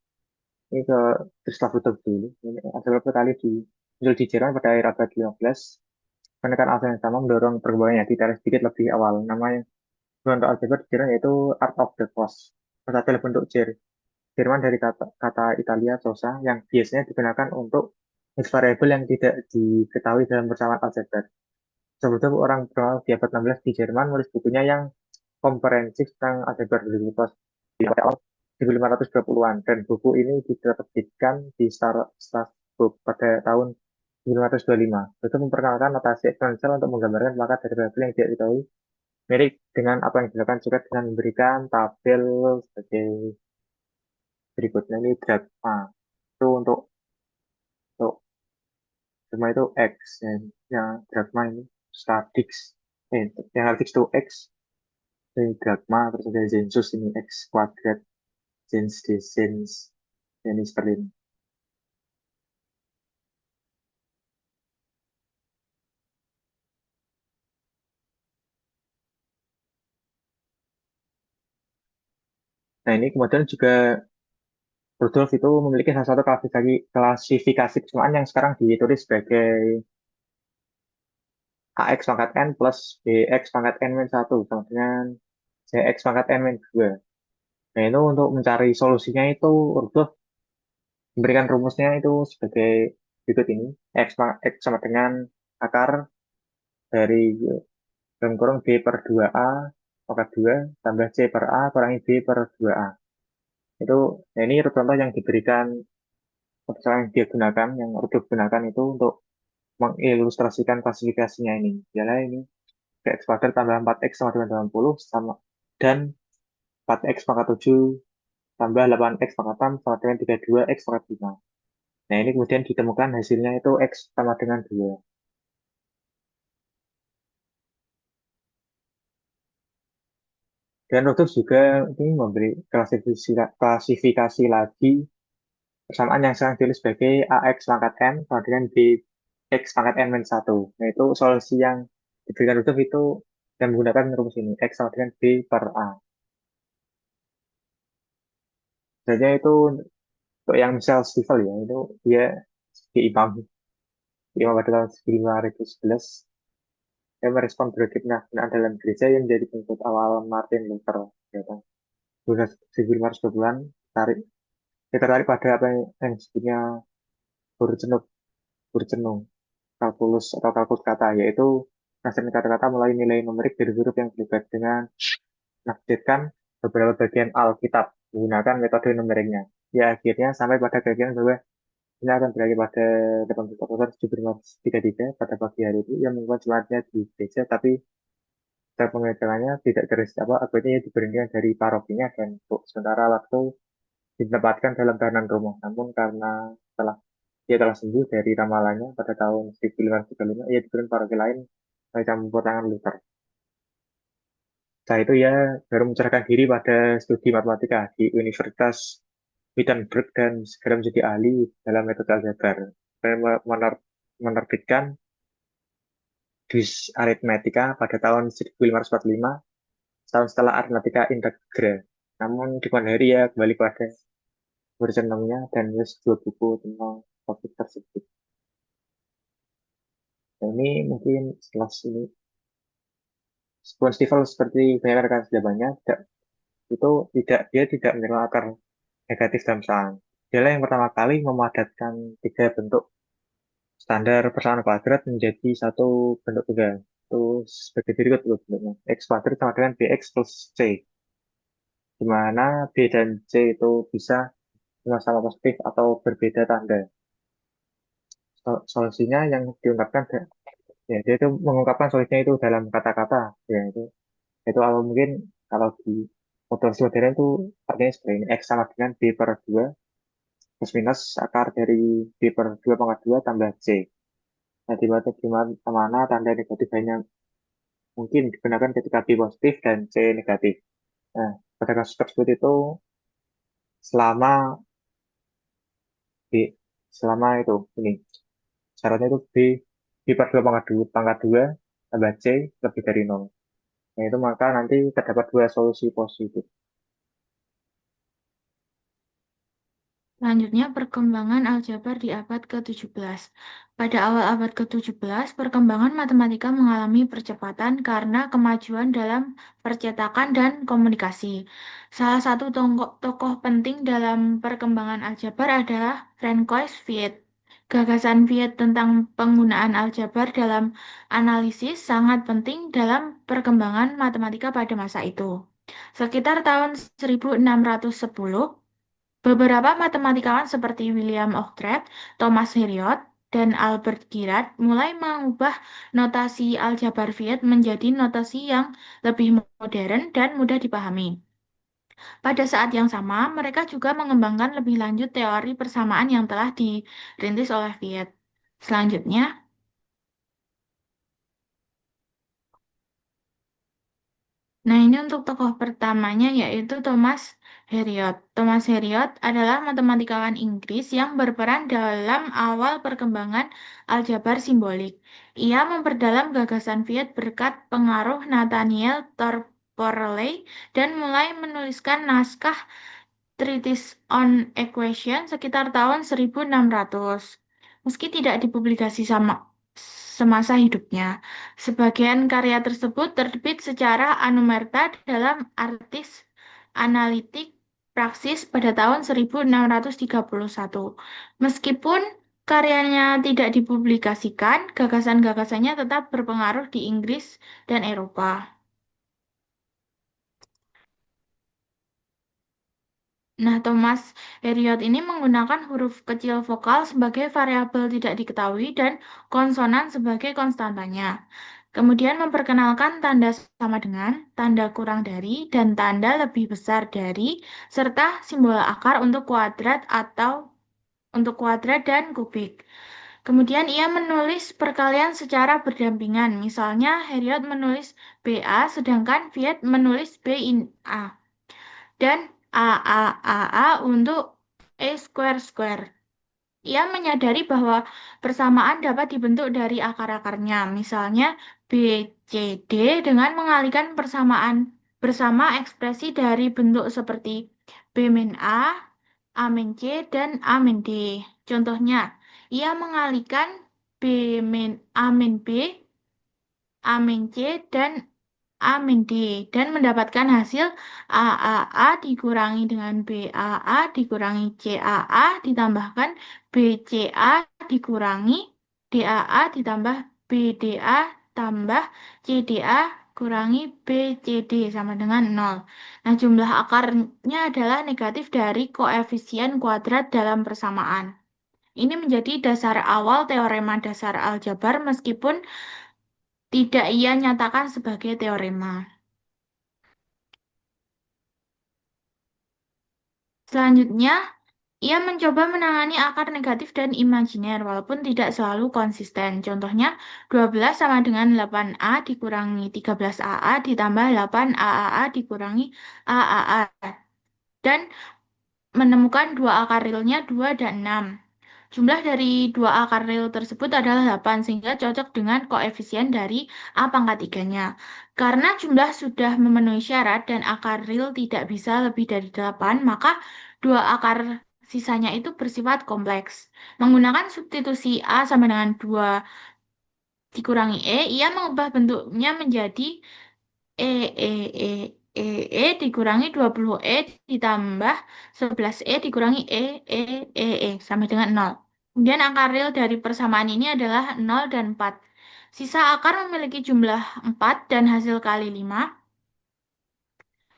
Ini ke Christoph Rudolph dulu. Ini adalah kali muncul di Jerman pada akhir abad 15. Menekan alfa yang sama mendorong perkembangannya. Ditarik sedikit lebih awal. Namanya Untuk aljabar di Jerman yaitu art of the cos. Adalah bentuk Jerman dari kata Italia cosa yang biasanya digunakan untuk variabel yang tidak diketahui dalam persamaan aljabar. Sebelumnya orang bernama di abad 16 di Jerman menulis bukunya yang komprehensif tentang aljabar di awal 1520-an dan buku ini diterbitkan di Strasbourg pada tahun 1525. Itu memperkenalkan notasi eksponensial untuk menggambarkan pangkat dari variabel yang tidak diketahui mirip dengan apa yang dilakukan juga dengan memberikan tabel sebagai berikutnya ini drachma itu untuk drachma itu X dan yang drachma ini stadix yang stadix itu X ini drachma terus ada zensus ini X kuadrat zens desens ini seperti ini. Nah ini kemudian juga Rudolf itu memiliki salah satu klasifikasi kesamaan yang sekarang ditulis sebagai AX pangkat N plus BX pangkat N min 1 sama dengan CX pangkat N min 2. Nah itu untuk mencari solusinya itu Rudolf memberikan rumusnya itu sebagai berikut ini. X sama dengan akar dari dalam kurung B per 2A pangkat 2 tambah C per A kurangi B per 2A. Itu, nah ini contoh yang diberikan, yang dia gunakan, yang Rudolf gunakan itu untuk mengilustrasikan klasifikasinya ini. Ialah ini X kuadrat tambah 4X sama dengan 80 sama, dan 4X pangkat 7 tambah 8X pangkat 6 sama dengan 32X pangkat 5. Nah, ini kemudian ditemukan hasilnya itu X sama dengan 2. Dan Rudolf juga ini memberi klasifikasi lagi persamaan yang sekarang ditulis sebagai AX pangkat N sama dengan BX pangkat N min 1. Nah, itu solusi yang diberikan Rudolf itu dan menggunakan rumus ini, X sama dengan B per A. Sebenarnya itu untuk yang misal Stifel ya, itu dia diimam pada tahun 1511. Dia merespon beragam penggunaan dalam gereja yang menjadi pengikut awal Martin Luther. Ya, tahun 1520-an, dia tertarik pada apa yang disebutnya Burjenuk, Burjenung, kalkulus atau kalkulus kata, yaitu nasabnya kata-kata mulai nilai numerik dari huruf yang terlibat dengan menafsirkan beberapa bagian Alkitab menggunakan metode numeriknya. Ya, akhirnya sampai pada keyakinan bahwa ini akan berakhir pada 18 Oktober 1733 pada pagi hari itu yang membuat jemaatnya di gereja, tapi cara pengerjaannya tidak terus apa akhirnya diberhentikan dari parokinya dan untuk sementara waktu ditempatkan dalam tahanan rumah. Namun karena setelah dia telah sembuh dari ramalannya pada tahun 1535, ia diberikan paroki lain oleh campur tangan Luther. Setelah itu ia baru mencerahkan diri pada studi matematika di Universitas Wittenberg dan segera menjadi ahli dalam metode aljabar. Dan menerbitkan Duis Arithmetica pada tahun 1545, tahun setelah Arithmetica Integra. Namun di kemudian hari ya kembali pada bersenangnya dan menulis dua buku tentang topik tersebut. Nah, ini mungkin setelah ini Stifel seperti banyak rekan sejamannya itu dia tidak menerima akar negatif dalam persamaan. Dialah yang pertama kali memadatkan tiga bentuk standar persamaan kuadrat menjadi satu bentuk tunggal. Itu sebagai berikut bentuknya. X kuadrat sama dengan BX plus C. Di mana B dan C itu bisa sama-sama positif atau berbeda tanda. Solusinya yang diungkapkan ya dia itu mengungkapkan solusinya itu dalam kata-kata ya itu awal mungkin kalau di model modern itu artinya seperti ini X sama dengan B per 2 plus minus akar dari B per 2 pangkat 2 tambah C. Nah, di mana tanda negatif hanya mungkin digunakan ketika B positif dan C negatif. Nah, pada kasus tersebut itu selama B, selama itu ini syaratnya itu B per 2 pangkat 2 tambah C lebih dari 0. Nah, itu maka nanti terdapat dua solusi positif. Selanjutnya, perkembangan aljabar di abad ke-17. Pada awal abad ke-17, perkembangan matematika mengalami percepatan karena kemajuan dalam percetakan dan komunikasi. Salah satu tokoh penting dalam perkembangan aljabar adalah Francois Viet. Gagasan Viet tentang penggunaan aljabar dalam analisis sangat penting dalam perkembangan matematika pada masa itu. Sekitar tahun 1610, beberapa matematikawan seperti William Oughtred, Thomas Heriot, dan Albert Girard mulai mengubah notasi aljabar Viet menjadi notasi yang lebih modern dan mudah dipahami. Pada saat yang sama, mereka juga mengembangkan lebih lanjut teori persamaan yang telah dirintis oleh Viet. Selanjutnya, nah, ini untuk tokoh pertamanya yaitu Thomas Heriot. Thomas Heriot adalah matematikawan Inggris yang berperan dalam awal perkembangan aljabar simbolik. Ia memperdalam gagasan Viet berkat pengaruh Nathaniel Toporeley dan mulai menuliskan naskah Treatise on Equation sekitar tahun 1600. Meski tidak dipublikasi semasa hidupnya, sebagian karya tersebut terbit secara anumerta dalam Artis Analitik Praksis pada tahun 1631. Meskipun karyanya tidak dipublikasikan, gagasan-gagasannya tetap berpengaruh di Inggris dan Eropa. Nah, Thomas Heriot ini menggunakan huruf kecil vokal sebagai variabel tidak diketahui dan konsonan sebagai konstantanya. Kemudian memperkenalkan tanda sama dengan, tanda kurang dari, dan tanda lebih besar dari, serta simbol akar untuk kuadrat dan kubik. Kemudian ia menulis perkalian secara berdampingan. Misalnya, Heriot menulis BA, sedangkan Viet menulis B in A dan A untuk E square square. Ia menyadari bahwa persamaan dapat dibentuk dari akar-akarnya, misalnya BCD dengan mengalihkan persamaan bersama ekspresi dari bentuk seperti B min A min C, dan A min D. Contohnya, ia mengalihkan B min A min B, A min C, dan A min D dan mendapatkan hasil AAA dikurangi dengan BAA dikurangi CAA ditambahkan BCA dikurangi DAA ditambah BDA tambah CDA kurangi BCD sama dengan 0. Nah, jumlah akarnya adalah negatif dari koefisien kuadrat dalam persamaan. Ini menjadi dasar awal teorema dasar aljabar meskipun tidak ia nyatakan sebagai teorema. Selanjutnya, ia mencoba menangani akar negatif dan imajiner walaupun tidak selalu konsisten. Contohnya, 12 sama dengan 8A dikurangi 13AA ditambah 8AAA dikurangi AAA. Dan menemukan dua akar realnya 2 dan 6. Jumlah dari dua akar real tersebut adalah 8 sehingga cocok dengan koefisien dari A pangkat 3-nya. Karena jumlah sudah memenuhi syarat dan akar real tidak bisa lebih dari 8, maka dua akar sisanya itu bersifat kompleks. Menggunakan substitusi A sama dengan 2 dikurangi E, ia mengubah bentuknya menjadi E, E, E, E, dikurangi 20E ditambah 11E dikurangi E sama dengan 0. Kemudian akar real dari persamaan ini adalah 0 dan 4. Sisa akar memiliki jumlah 4 dan hasil kali 5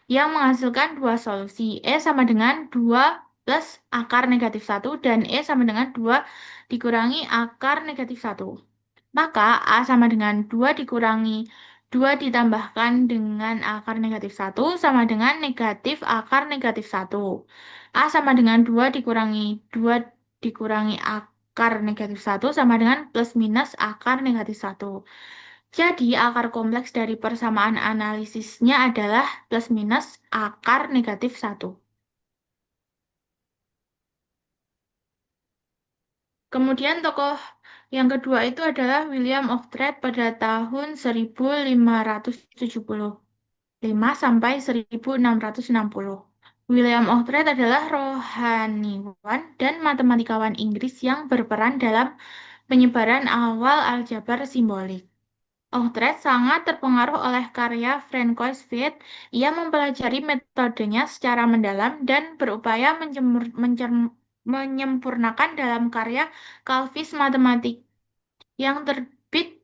yang menghasilkan dua solusi. E sama dengan 2 plus akar negatif 1 dan E sama dengan 2 dikurangi akar negatif 1. Maka A sama dengan 2 dikurangi 2 ditambahkan dengan akar negatif 1 sama dengan negatif akar negatif 1. A sama dengan 2 dikurangi 2 dikurangi akar negatif 1 sama dengan plus minus akar negatif 1. Jadi akar kompleks dari persamaan analisisnya adalah plus minus akar negatif 1. Kemudian tokoh yang kedua itu adalah William Oughtred pada tahun 1575 sampai 1660. William Oughtred adalah rohaniwan dan matematikawan Inggris yang berperan dalam penyebaran awal aljabar simbolik. Oughtred sangat terpengaruh oleh karya Francois Viet. Ia mempelajari metodenya secara mendalam dan berupaya menyempurnakan dalam karya Calvis Matematik yang terbit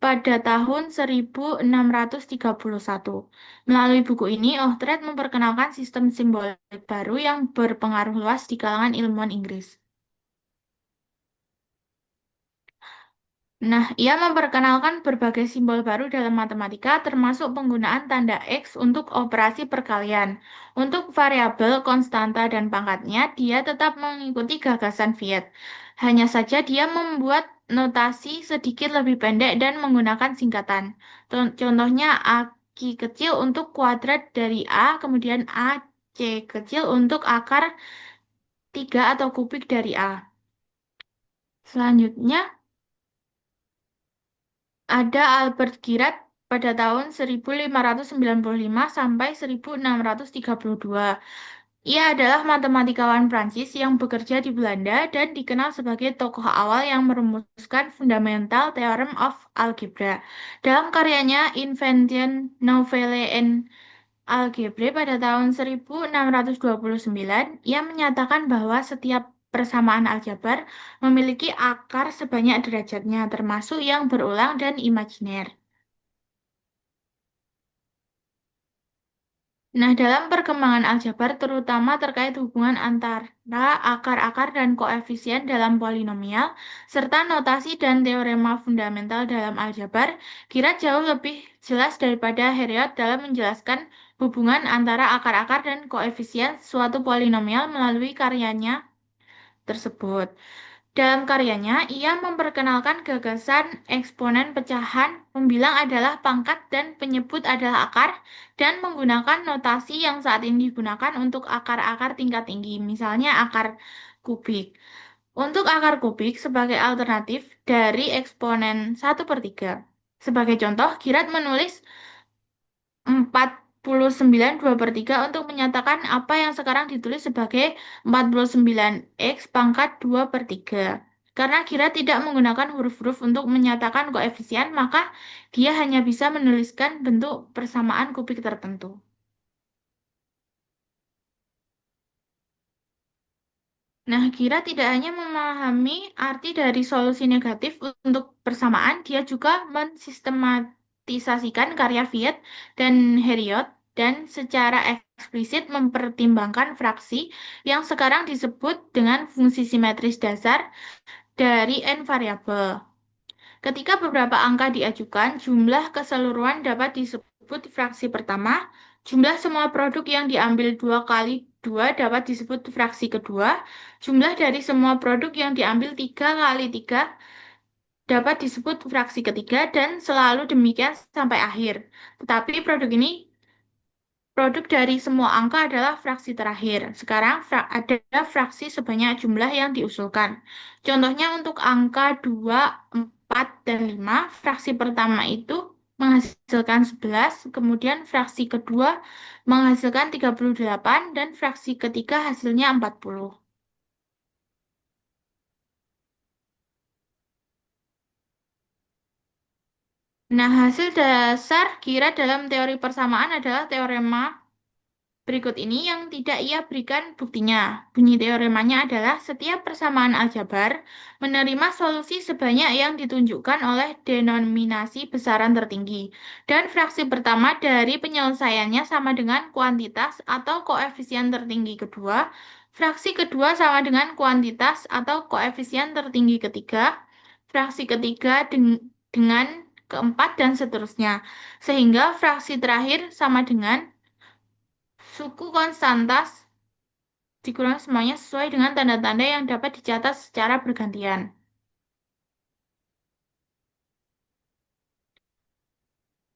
pada tahun 1631. Melalui buku ini, Oughtred memperkenalkan sistem simbolik baru yang berpengaruh luas di kalangan ilmuwan Inggris. Nah, ia memperkenalkan berbagai simbol baru dalam matematika, termasuk penggunaan tanda X untuk operasi perkalian. Untuk variabel, konstanta, dan pangkatnya, dia tetap mengikuti gagasan Viet. Hanya saja dia membuat notasi sedikit lebih pendek dan menggunakan singkatan. Contohnya A-Q kecil untuk kuadrat dari A, kemudian A-C kecil untuk akar 3 atau kubik dari A. Selanjutnya, ada Albert Girard pada tahun 1595 sampai 1632. Ia adalah matematikawan Prancis yang bekerja di Belanda dan dikenal sebagai tokoh awal yang merumuskan fundamental theorem of algebra. Dalam karyanya Invention Nouvelle en Algebre pada tahun 1629, ia menyatakan bahwa setiap persamaan aljabar memiliki akar sebanyak derajatnya, termasuk yang berulang dan imajiner. Nah, dalam perkembangan aljabar, terutama terkait hubungan antara akar-akar dan koefisien dalam polinomial, serta notasi dan teorema fundamental dalam aljabar, kira jauh lebih jelas daripada Heriot dalam menjelaskan hubungan antara akar-akar dan koefisien suatu polinomial melalui karyanya tersebut. Dalam karyanya, ia memperkenalkan gagasan eksponen pecahan, pembilang adalah pangkat dan penyebut adalah akar, dan menggunakan notasi yang saat ini digunakan untuk akar-akar tingkat tinggi, misalnya akar kubik. Untuk akar kubik sebagai alternatif dari eksponen 1/3. Sebagai contoh, Girard menulis 49 2/3 untuk menyatakan apa yang sekarang ditulis sebagai 49 X pangkat 2/3. Karena Gira tidak menggunakan huruf-huruf untuk menyatakan koefisien, maka dia hanya bisa menuliskan bentuk persamaan kubik tertentu. Nah, Gira tidak hanya memahami arti dari solusi negatif untuk persamaan, dia juga mensistematisasikan karya Viet dan Heriot dan secara eksplisit mempertimbangkan fraksi yang sekarang disebut dengan fungsi simetris dasar dari n variabel. Ketika beberapa angka diajukan, jumlah keseluruhan dapat disebut fraksi pertama, jumlah semua produk yang diambil 2 kali 2 dapat disebut fraksi kedua, jumlah dari semua produk yang diambil 3 kali 3 dapat disebut fraksi ketiga, dan selalu demikian sampai akhir. Tetapi produk dari semua angka adalah fraksi terakhir. Sekarang ada fraksi sebanyak jumlah yang diusulkan. Contohnya untuk angka 2, 4, dan 5, fraksi pertama itu menghasilkan 11, kemudian fraksi kedua menghasilkan 38, dan fraksi ketiga hasilnya 40. Nah, hasil dasar kira dalam teori persamaan adalah teorema berikut ini yang tidak ia berikan buktinya. Bunyi teoremanya adalah setiap persamaan aljabar menerima solusi sebanyak yang ditunjukkan oleh denominasi besaran tertinggi. Dan fraksi pertama dari penyelesaiannya sama dengan kuantitas atau koefisien tertinggi kedua. Fraksi kedua sama dengan kuantitas atau koefisien tertinggi ketiga. Fraksi ketiga dengan keempat dan seterusnya. Sehingga fraksi terakhir sama dengan suku konstantas dikurangi semuanya sesuai dengan tanda-tanda yang dapat dicatat secara bergantian.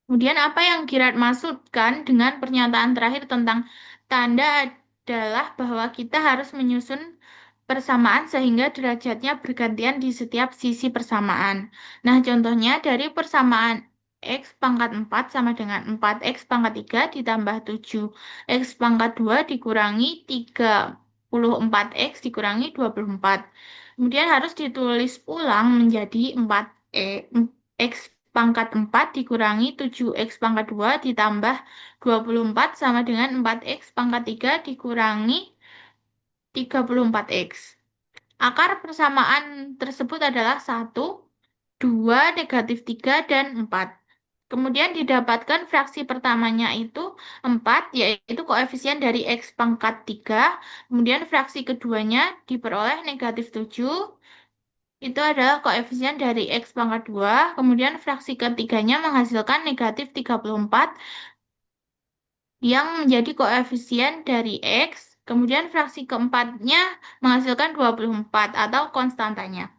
Kemudian apa yang Girard maksudkan dengan pernyataan terakhir tentang tanda adalah bahwa kita harus menyusun persamaan sehingga derajatnya bergantian di setiap sisi persamaan. Nah, contohnya dari persamaan X pangkat 4 sama dengan 4X pangkat 3 ditambah 7X pangkat 2 dikurangi 34X dikurangi 24. Kemudian harus ditulis ulang menjadi 4X pangkat 4 dikurangi 7X pangkat 2 ditambah 24 sama dengan 4X pangkat 3 dikurangi 34X. Akar persamaan tersebut adalah 1, 2, negatif 3, dan 4. Kemudian didapatkan fraksi pertamanya itu 4, yaitu koefisien dari X pangkat 3. Kemudian fraksi keduanya diperoleh negatif 7, itu adalah koefisien dari X pangkat 2. Kemudian fraksi ketiganya menghasilkan negatif 34, yang menjadi koefisien dari X. Kemudian fraksi keempatnya menghasilkan 24 atau konstantanya.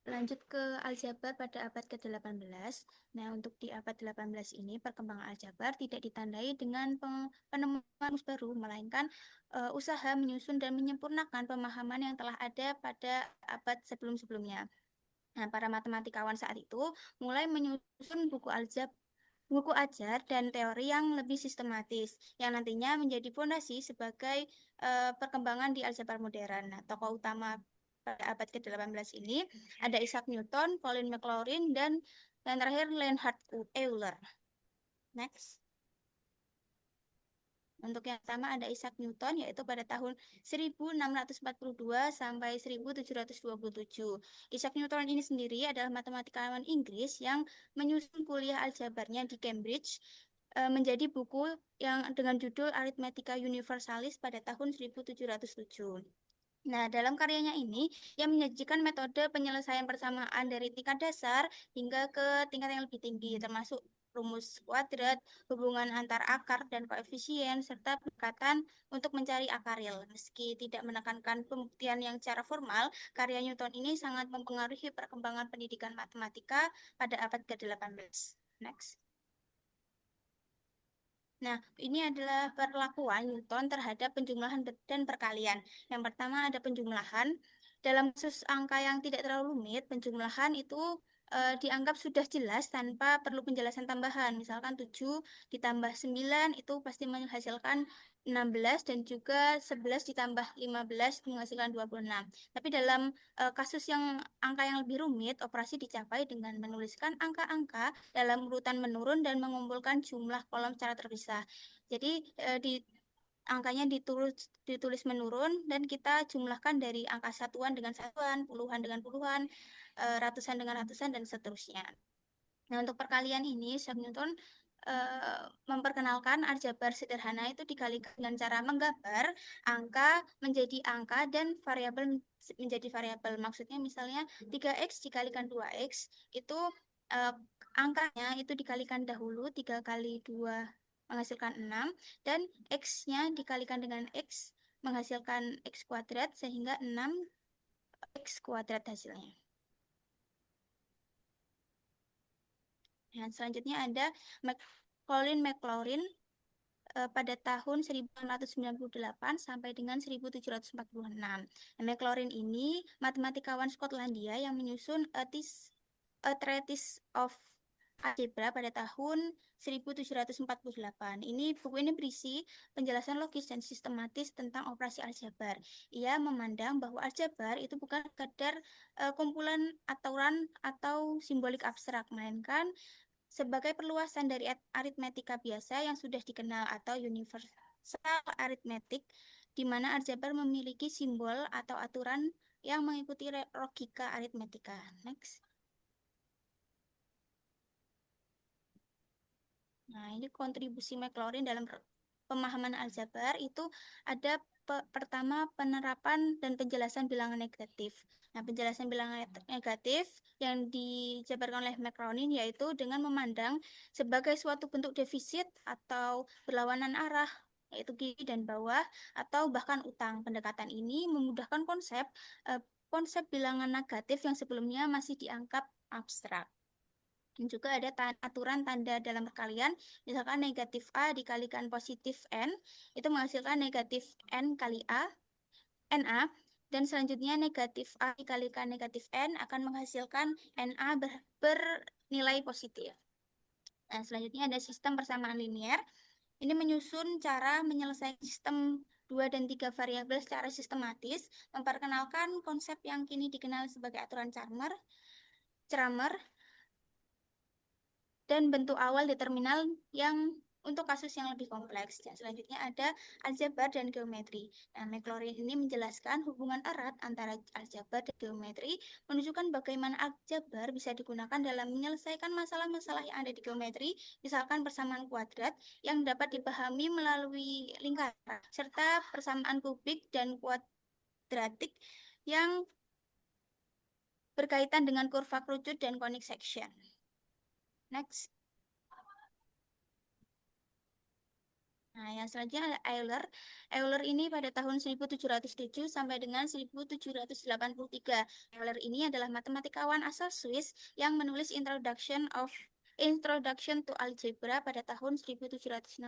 Lanjut ke aljabar pada abad ke-18. Nah, untuk di abad 18 ini, perkembangan aljabar tidak ditandai dengan penemuan rumus baru, melainkan usaha menyusun dan menyempurnakan pemahaman yang telah ada pada abad sebelum-sebelumnya. Nah, para matematikawan saat itu mulai menyusun buku ajar dan teori yang lebih sistematis, yang nantinya menjadi fondasi sebagai perkembangan di aljabar modern. Nah, tokoh utama pada abad ke-18 ini ada Isaac Newton, Pauline Maclaurin, dan yang terakhir Leonhard Euler. Next. Untuk yang pertama ada Isaac Newton, yaitu pada tahun 1642 sampai 1727. Isaac Newton ini sendiri adalah matematikawan Inggris yang menyusun kuliah aljabarnya di Cambridge menjadi buku yang dengan judul Arithmetica Universalis pada tahun 1707. Nah, dalam karyanya ini, ia menyajikan metode penyelesaian persamaan dari tingkat dasar hingga ke tingkat yang lebih tinggi, termasuk rumus kuadrat, hubungan antar akar dan koefisien, serta pendekatan untuk mencari akar real. Meski tidak menekankan pembuktian yang secara formal, karya Newton ini sangat mempengaruhi perkembangan pendidikan matematika pada abad ke-18. Next. Nah, ini adalah perlakuan Newton terhadap penjumlahan dan perkalian. Yang pertama ada penjumlahan. Dalam kasus angka yang tidak terlalu rumit, penjumlahan itu dianggap sudah jelas tanpa perlu penjelasan tambahan. Misalkan 7 ditambah 9 itu pasti menghasilkan 16 dan juga 11 ditambah 15 menghasilkan 26. Tapi dalam kasus yang angka yang lebih rumit, operasi dicapai dengan menuliskan angka-angka dalam urutan menurun dan mengumpulkan jumlah kolom secara terpisah. Jadi angkanya ditulis menurun dan kita jumlahkan dari angka satuan dengan satuan, puluhan dengan puluhan, ratusan dengan ratusan, dan seterusnya. Nah, untuk perkalian ini, Isaac Newton memperkenalkan aljabar sederhana itu dikalikan dengan cara menggambar angka menjadi angka dan variabel menjadi variabel. Maksudnya misalnya 3x dikalikan 2x itu angkanya itu dikalikan dahulu 3 kali 2 menghasilkan 6 dan x-nya dikalikan dengan x menghasilkan x kuadrat sehingga 6x kuadrat hasilnya. Nah, selanjutnya ada Pauline Maclaurin pada tahun 1698 sampai dengan 1746. Nah, Maclaurin ini matematikawan Skotlandia yang menyusun A Treatise of Algebra pada tahun 1748. Buku ini berisi penjelasan logis dan sistematis tentang operasi aljabar. Ia memandang bahwa aljabar itu bukan sekedar kumpulan aturan atau simbolik abstrak, melainkan sebagai perluasan dari aritmetika biasa yang sudah dikenal atau universal arithmetic, di mana aljabar memiliki simbol atau aturan yang mengikuti logika aritmetika. Next. Nah, ini kontribusi Maclaurin dalam pemahaman aljabar itu ada pertama penerapan dan penjelasan bilangan negatif. Nah, penjelasan bilangan negatif yang dijabarkan oleh Maclaurin yaitu dengan memandang sebagai suatu bentuk defisit atau berlawanan arah, yaitu kiri dan bawah atau bahkan utang. Pendekatan ini memudahkan konsep bilangan negatif yang sebelumnya masih dianggap abstrak. Dan juga ada aturan tanda dalam perkalian, misalkan negatif A dikalikan positif N, itu menghasilkan negatif N kali A, NA, dan selanjutnya negatif A dikalikan negatif N akan menghasilkan NA bernilai positif. Nah, selanjutnya ada sistem persamaan linear. Ini menyusun cara menyelesaikan sistem 2 dan 3 variabel secara sistematis, memperkenalkan konsep yang kini dikenal sebagai aturan Cramer, dan bentuk awal determinal yang untuk kasus yang lebih kompleks. Dan selanjutnya ada aljabar dan geometri. Nah, Maclaurin ini menjelaskan hubungan erat antara aljabar dan geometri, menunjukkan bagaimana aljabar bisa digunakan dalam menyelesaikan masalah-masalah yang ada di geometri, misalkan persamaan kuadrat yang dapat dipahami melalui lingkaran, serta persamaan kubik dan kuadratik yang berkaitan dengan kurva kerucut dan conic section. Next. Nah, yang selanjutnya ada Euler. Euler ini pada tahun 1707 sampai dengan 1783. Euler ini adalah matematikawan asal Swiss yang menulis Introduction to Algebra pada tahun 1767.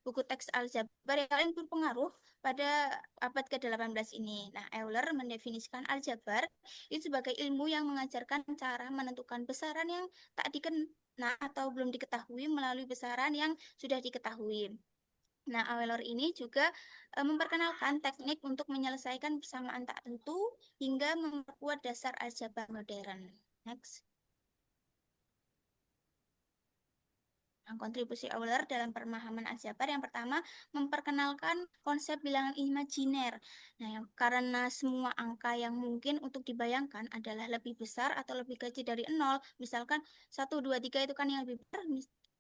Buku teks aljabar yang paling berpengaruh pada abad ke-18 ini. Nah, Euler mendefinisikan aljabar itu sebagai ilmu yang mengajarkan cara menentukan besaran yang tak dikenal atau belum diketahui melalui besaran yang sudah diketahui. Nah, Euler ini juga memperkenalkan teknik untuk menyelesaikan persamaan tak tentu hingga memperkuat dasar aljabar modern. Next. Nah, kontribusi Euler dalam pemahaman aljabar yang pertama memperkenalkan konsep bilangan imajiner. Nah, karena semua angka yang mungkin untuk dibayangkan adalah lebih besar atau lebih kecil dari 0, misalkan 1, 2, 3 itu kan yang lebih besar,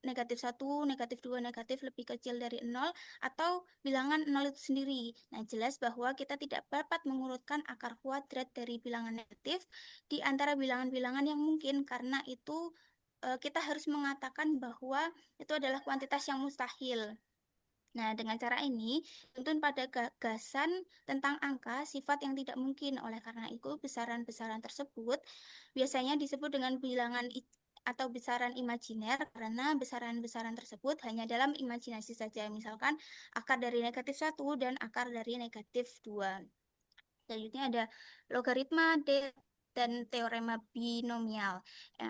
negatif 1, negatif 2, negatif lebih kecil dari 0, atau bilangan 0 itu sendiri. Nah, jelas bahwa kita tidak dapat mengurutkan akar kuadrat dari bilangan negatif di antara bilangan-bilangan yang mungkin, karena itu kita harus mengatakan bahwa itu adalah kuantitas yang mustahil. Nah, dengan cara ini, tuntun pada gagasan tentang angka sifat yang tidak mungkin. Oleh karena itu, besaran-besaran tersebut biasanya disebut dengan bilangan atau besaran imajiner, karena besaran-besaran tersebut hanya dalam imajinasi saja. Misalkan akar dari negatif 1 dan akar dari negatif 2. Selanjutnya ada logaritma dan teorema binomial.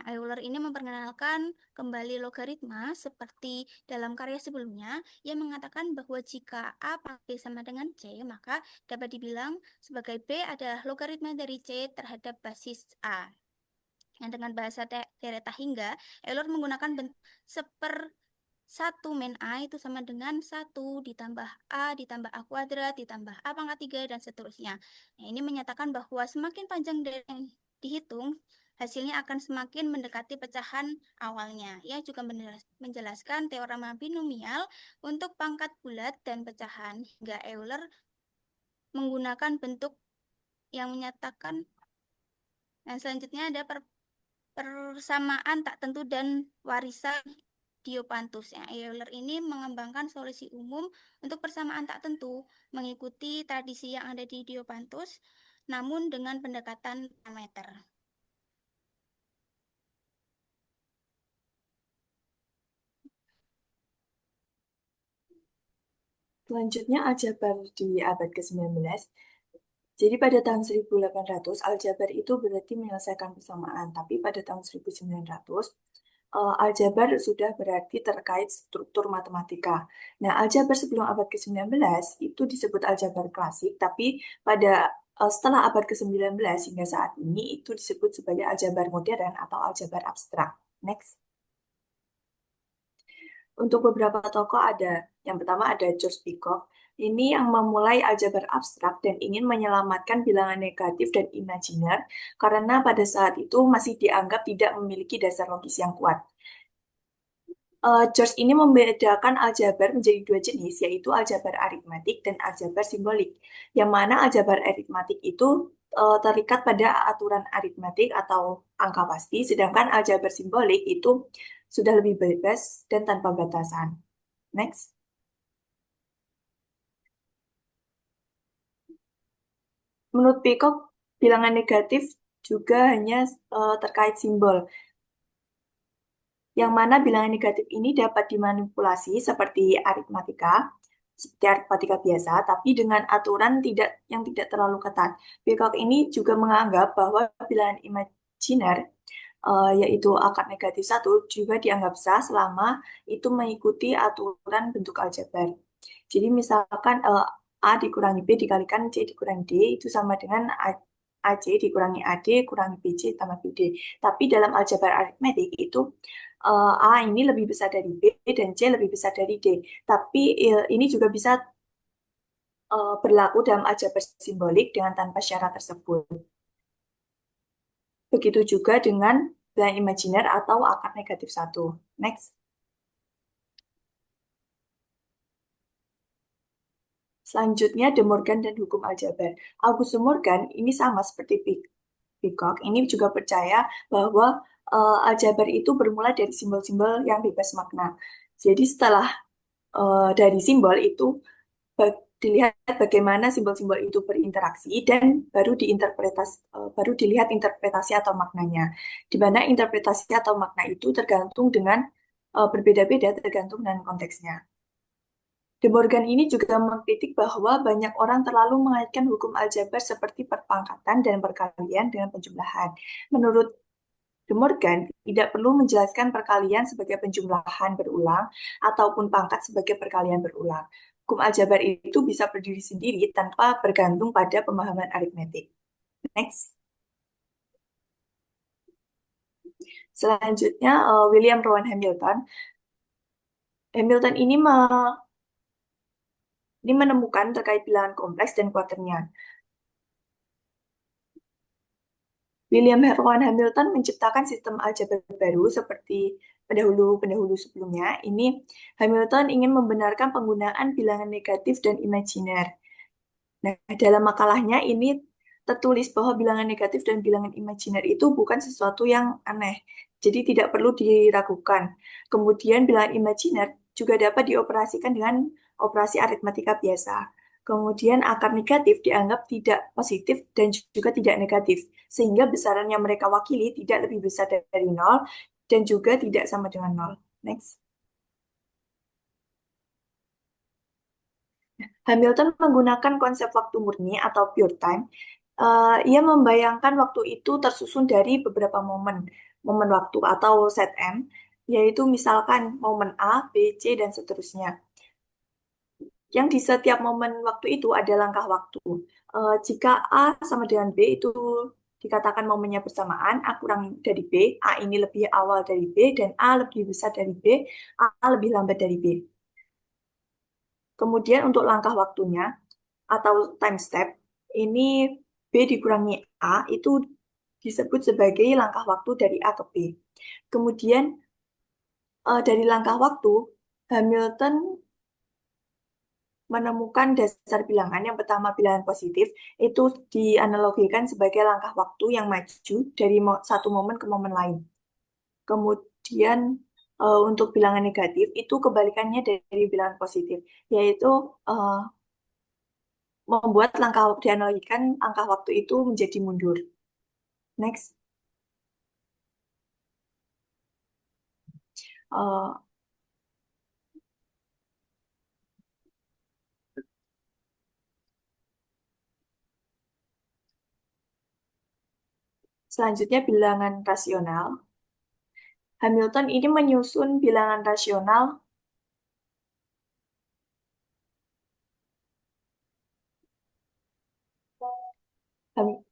Euler ini memperkenalkan kembali logaritma seperti dalam karya sebelumnya yang mengatakan bahwa jika A pangkat B sama dengan C, maka dapat dibilang sebagai B adalah logaritma dari C terhadap basis A. Yang dengan bahasa Dereta hingga, Euler menggunakan bentuk 1 min A itu sama dengan 1 ditambah A ditambah A kuadrat ditambah A pangkat 3 dan seterusnya. Nah, ini menyatakan bahwa semakin panjang dari yang dihitung, hasilnya akan semakin mendekati pecahan awalnya. Ia juga menjelaskan teorema binomial untuk pangkat bulat dan pecahan, hingga Euler menggunakan bentuk yang menyatakan. Nah, selanjutnya ada persamaan tak tentu dan warisan Diopantus. Ya, Euler ini mengembangkan solusi umum untuk persamaan tak tentu, mengikuti tradisi yang ada di Diopantus, namun dengan pendekatan parameter. Selanjutnya aljabar di abad ke-19. Jadi pada tahun 1800 aljabar itu berarti menyelesaikan persamaan, tapi pada tahun 1900 aljabar sudah berarti terkait struktur matematika. Nah, aljabar sebelum abad ke-19 itu disebut aljabar klasik, tapi pada setelah abad ke-19 hingga saat ini itu disebut sebagai aljabar modern atau aljabar abstrak. Next. Untuk beberapa tokoh yang pertama ada George Peacock. Ini yang memulai aljabar abstrak dan ingin menyelamatkan bilangan negatif dan imajiner karena pada saat itu masih dianggap tidak memiliki dasar logis yang kuat. George ini membedakan aljabar menjadi dua jenis, yaitu aljabar aritmatik dan aljabar simbolik. Yang mana aljabar aritmatik itu terikat pada aturan aritmatik atau angka pasti, sedangkan aljabar simbolik itu sudah lebih bebas dan tanpa batasan. Next. Menurut Peacock, bilangan negatif juga hanya terkait simbol. yang mana bilangan negatif ini dapat dimanipulasi seperti aritmatika biasa, tapi dengan aturan yang tidak terlalu ketat. Peacock ini juga menganggap bahwa bilangan imajiner, yaitu akar negatif satu, juga dianggap sah selama itu mengikuti aturan bentuk aljabar. Jadi misalkan A dikurangi B dikalikan C dikurangi D itu sama dengan AC dikurangi AD kurangi BC tambah BD. Tapi dalam aljabar aritmetik itu A ini lebih besar dari B dan C lebih besar dari D. Tapi ini juga bisa berlaku dalam aljabar simbolik dengan tanpa syarat tersebut. Begitu juga dengan bilangan imajiner atau akar negatif satu. Next. Selanjutnya, De Morgan dan hukum aljabar. August De Morgan ini sama seperti Peacock, ini juga percaya bahwa aljabar itu bermula dari simbol-simbol yang bebas makna. Jadi setelah dari simbol itu dilihat bagaimana simbol-simbol itu berinteraksi dan baru dilihat interpretasi atau maknanya. Di mana interpretasi atau makna itu tergantung dengan berbeda-beda tergantung dengan konteksnya. De Morgan ini juga mengkritik bahwa banyak orang terlalu mengaitkan hukum aljabar seperti perpangkatan dan perkalian dengan penjumlahan. Menurut De Morgan, tidak perlu menjelaskan perkalian sebagai penjumlahan berulang ataupun pangkat sebagai perkalian berulang. Hukum aljabar itu bisa berdiri sendiri tanpa bergantung pada pemahaman aritmetik. Next. Selanjutnya, William Rowan Hamilton. Hamilton ini menemukan terkait bilangan kompleks dan kuaternya. William Rowan Hamilton menciptakan sistem aljabar baru seperti pendahulu-pendahulu sebelumnya. Ini Hamilton ingin membenarkan penggunaan bilangan negatif dan imajiner. Nah, dalam makalahnya ini tertulis bahwa bilangan negatif dan bilangan imajiner itu bukan sesuatu yang aneh, jadi tidak perlu diragukan. Kemudian bilangan imajiner juga dapat dioperasikan dengan operasi aritmatika biasa. Kemudian akar negatif dianggap tidak positif dan juga tidak negatif, sehingga besaran yang mereka wakili tidak lebih besar dari nol dan juga tidak sama dengan nol. Next. Hamilton menggunakan konsep waktu murni atau pure time. Ia membayangkan waktu itu tersusun dari beberapa momen waktu atau set M, yaitu misalkan momen A, B, C, dan seterusnya. Yang di setiap momen waktu itu ada langkah waktu. Jika A sama dengan B itu dikatakan momennya bersamaan, A kurang dari B, A ini lebih awal dari B, dan A lebih besar dari B, A lebih lambat dari B. Kemudian untuk langkah waktunya atau time step, ini B dikurangi A itu disebut sebagai langkah waktu dari A ke B. Kemudian dari langkah waktu, Hamilton menemukan dasar bilangan. Yang pertama bilangan positif, itu dianalogikan sebagai langkah waktu yang maju dari satu momen ke momen lain. Kemudian untuk bilangan negatif, itu kebalikannya dari bilangan positif, yaitu membuat dianalogikan langkah waktu itu menjadi mundur. Next. Uh, Selanjutnya bilangan rasional. Hamilton ini menyusun bilangan rasional. Ham-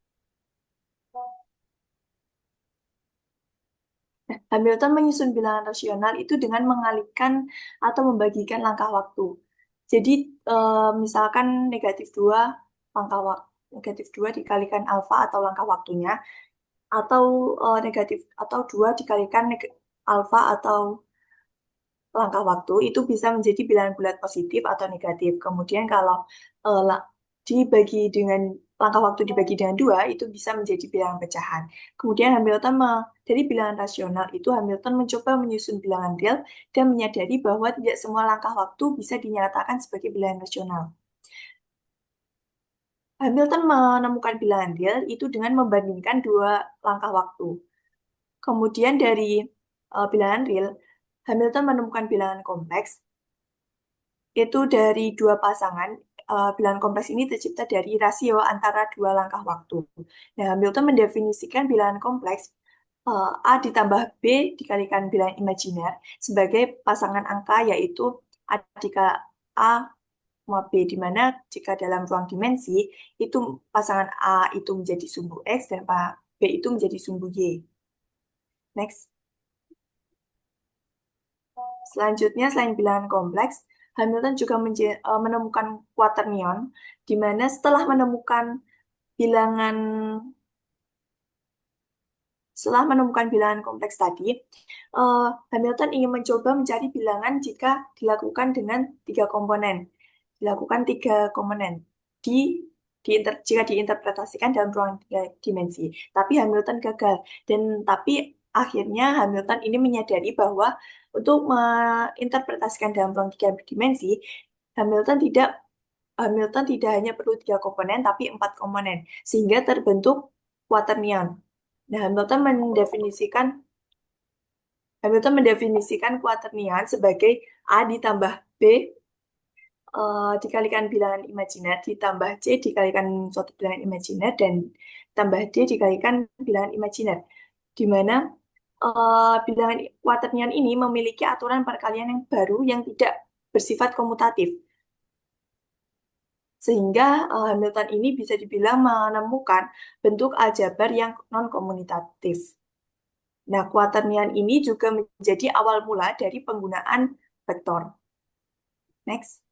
Hamilton menyusun bilangan rasional itu dengan mengalihkan atau membagikan langkah waktu. Jadi misalkan langkah waktu negatif 2 dikalikan alfa atau langkah waktunya, atau negatif atau 2 dikalikan alfa atau langkah waktu itu bisa menjadi bilangan bulat positif atau negatif. Kemudian kalau eh, la- dibagi dengan langkah waktu dibagi dengan 2 itu bisa menjadi bilangan pecahan. Kemudian dari bilangan rasional itu Hamilton mencoba menyusun bilangan real dan menyadari bahwa tidak semua langkah waktu bisa dinyatakan sebagai bilangan rasional. Hamilton menemukan bilangan real itu dengan membandingkan dua langkah waktu. Kemudian dari bilangan real, Hamilton menemukan bilangan kompleks itu dari dua pasangan. Bilangan kompleks ini tercipta dari rasio antara dua langkah waktu. Nah, Hamilton mendefinisikan bilangan kompleks A ditambah B dikalikan bilangan imajiner sebagai pasangan angka yaitu A dikali A sama B, di mana jika dalam ruang dimensi itu pasangan A itu menjadi sumbu X dan B itu menjadi sumbu Y. Next. Selanjutnya, selain bilangan kompleks, Hamilton juga menemukan quaternion, di mana bilangan setelah menemukan bilangan kompleks tadi, Hamilton ingin mencoba mencari bilangan jika dilakukan dengan tiga komponen. Dilakukan tiga komponen jika diinterpretasikan dalam ruang tiga dimensi. Tapi Hamilton gagal. Tapi akhirnya Hamilton ini menyadari bahwa untuk menginterpretasikan dalam ruang tiga dimensi, Hamilton tidak Hamilton tidak hanya perlu tiga komponen, tapi empat komponen, sehingga terbentuk quaternion. Nah, Hamilton mendefinisikan quaternion sebagai A ditambah B dikalikan bilangan imajiner ditambah C dikalikan suatu bilangan imajiner dan tambah D dikalikan bilangan imajiner, di mana bilangan quaternion ini memiliki aturan perkalian yang baru yang tidak bersifat komutatif. Sehingga Hamilton ini bisa dibilang menemukan bentuk aljabar yang non-komutatif. Nah, quaternion ini juga menjadi awal mula dari penggunaan vektor. Next.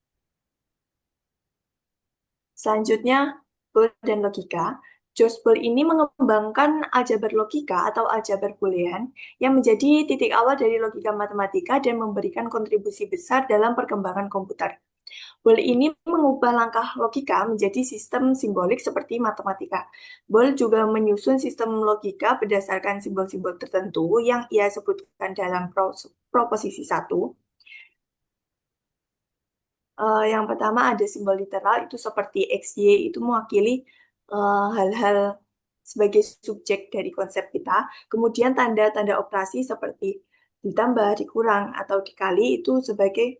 Selanjutnya, Boole dan logika. George Boole ini mengembangkan aljabar logika atau aljabar boolean yang menjadi titik awal dari logika matematika dan memberikan kontribusi besar dalam perkembangan komputer. Boole ini mengubah langkah logika menjadi sistem simbolik seperti matematika. Boole juga menyusun sistem logika berdasarkan simbol-simbol tertentu yang ia sebutkan dalam proposisi 1. Yang pertama ada simbol literal, itu seperti XY, itu mewakili hal-hal sebagai subjek dari konsep kita. Kemudian tanda-tanda operasi seperti ditambah, dikurang, atau dikali itu sebagai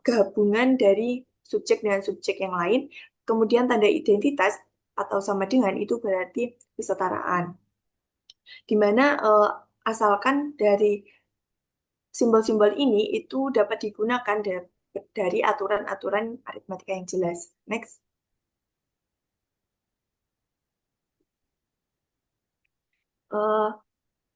gabungan dari subjek dengan subjek yang lain. Kemudian tanda identitas atau sama dengan itu berarti kesetaraan. Di mana asalkan dari simbol-simbol ini itu dapat digunakan dari aturan-aturan aritmatika yang jelas. Next.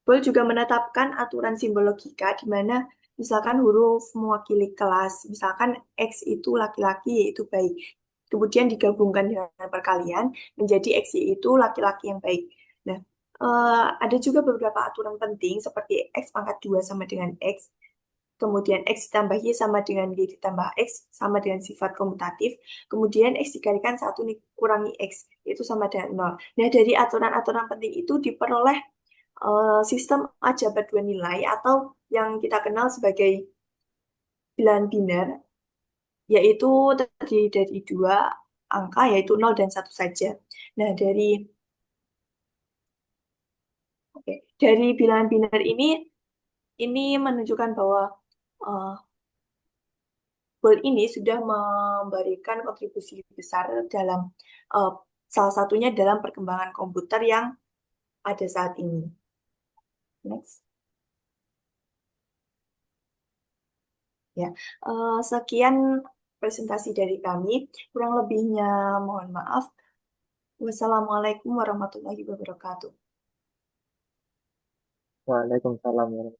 Boole juga menetapkan aturan simbol logika di mana misalkan huruf mewakili kelas, misalkan X itu laki-laki yaitu baik. Kemudian digabungkan dengan perkalian menjadi X itu laki-laki yang baik. Nah, ada juga beberapa aturan penting seperti X pangkat 2 sama dengan X, kemudian X ditambah Y sama dengan Y ditambah X sama dengan sifat komutatif, kemudian X dikalikan 1 kurangi X, itu sama dengan 0. Nah, dari aturan-aturan penting itu diperoleh sistem aljabar dua nilai atau yang kita kenal sebagai bilangan biner, yaitu terdiri dari dua angka, yaitu 0 dan 1 saja. Nah, dari bilangan biner ini menunjukkan bahwa uh, Boole ini sudah memberikan kontribusi besar dalam uh, salah satunya dalam perkembangan komputer yang ada saat ini. Next. Ya, sekian presentasi dari kami. Kurang lebihnya mohon maaf. Wassalamualaikum warahmatullahi wabarakatuh. Waalaikumsalam.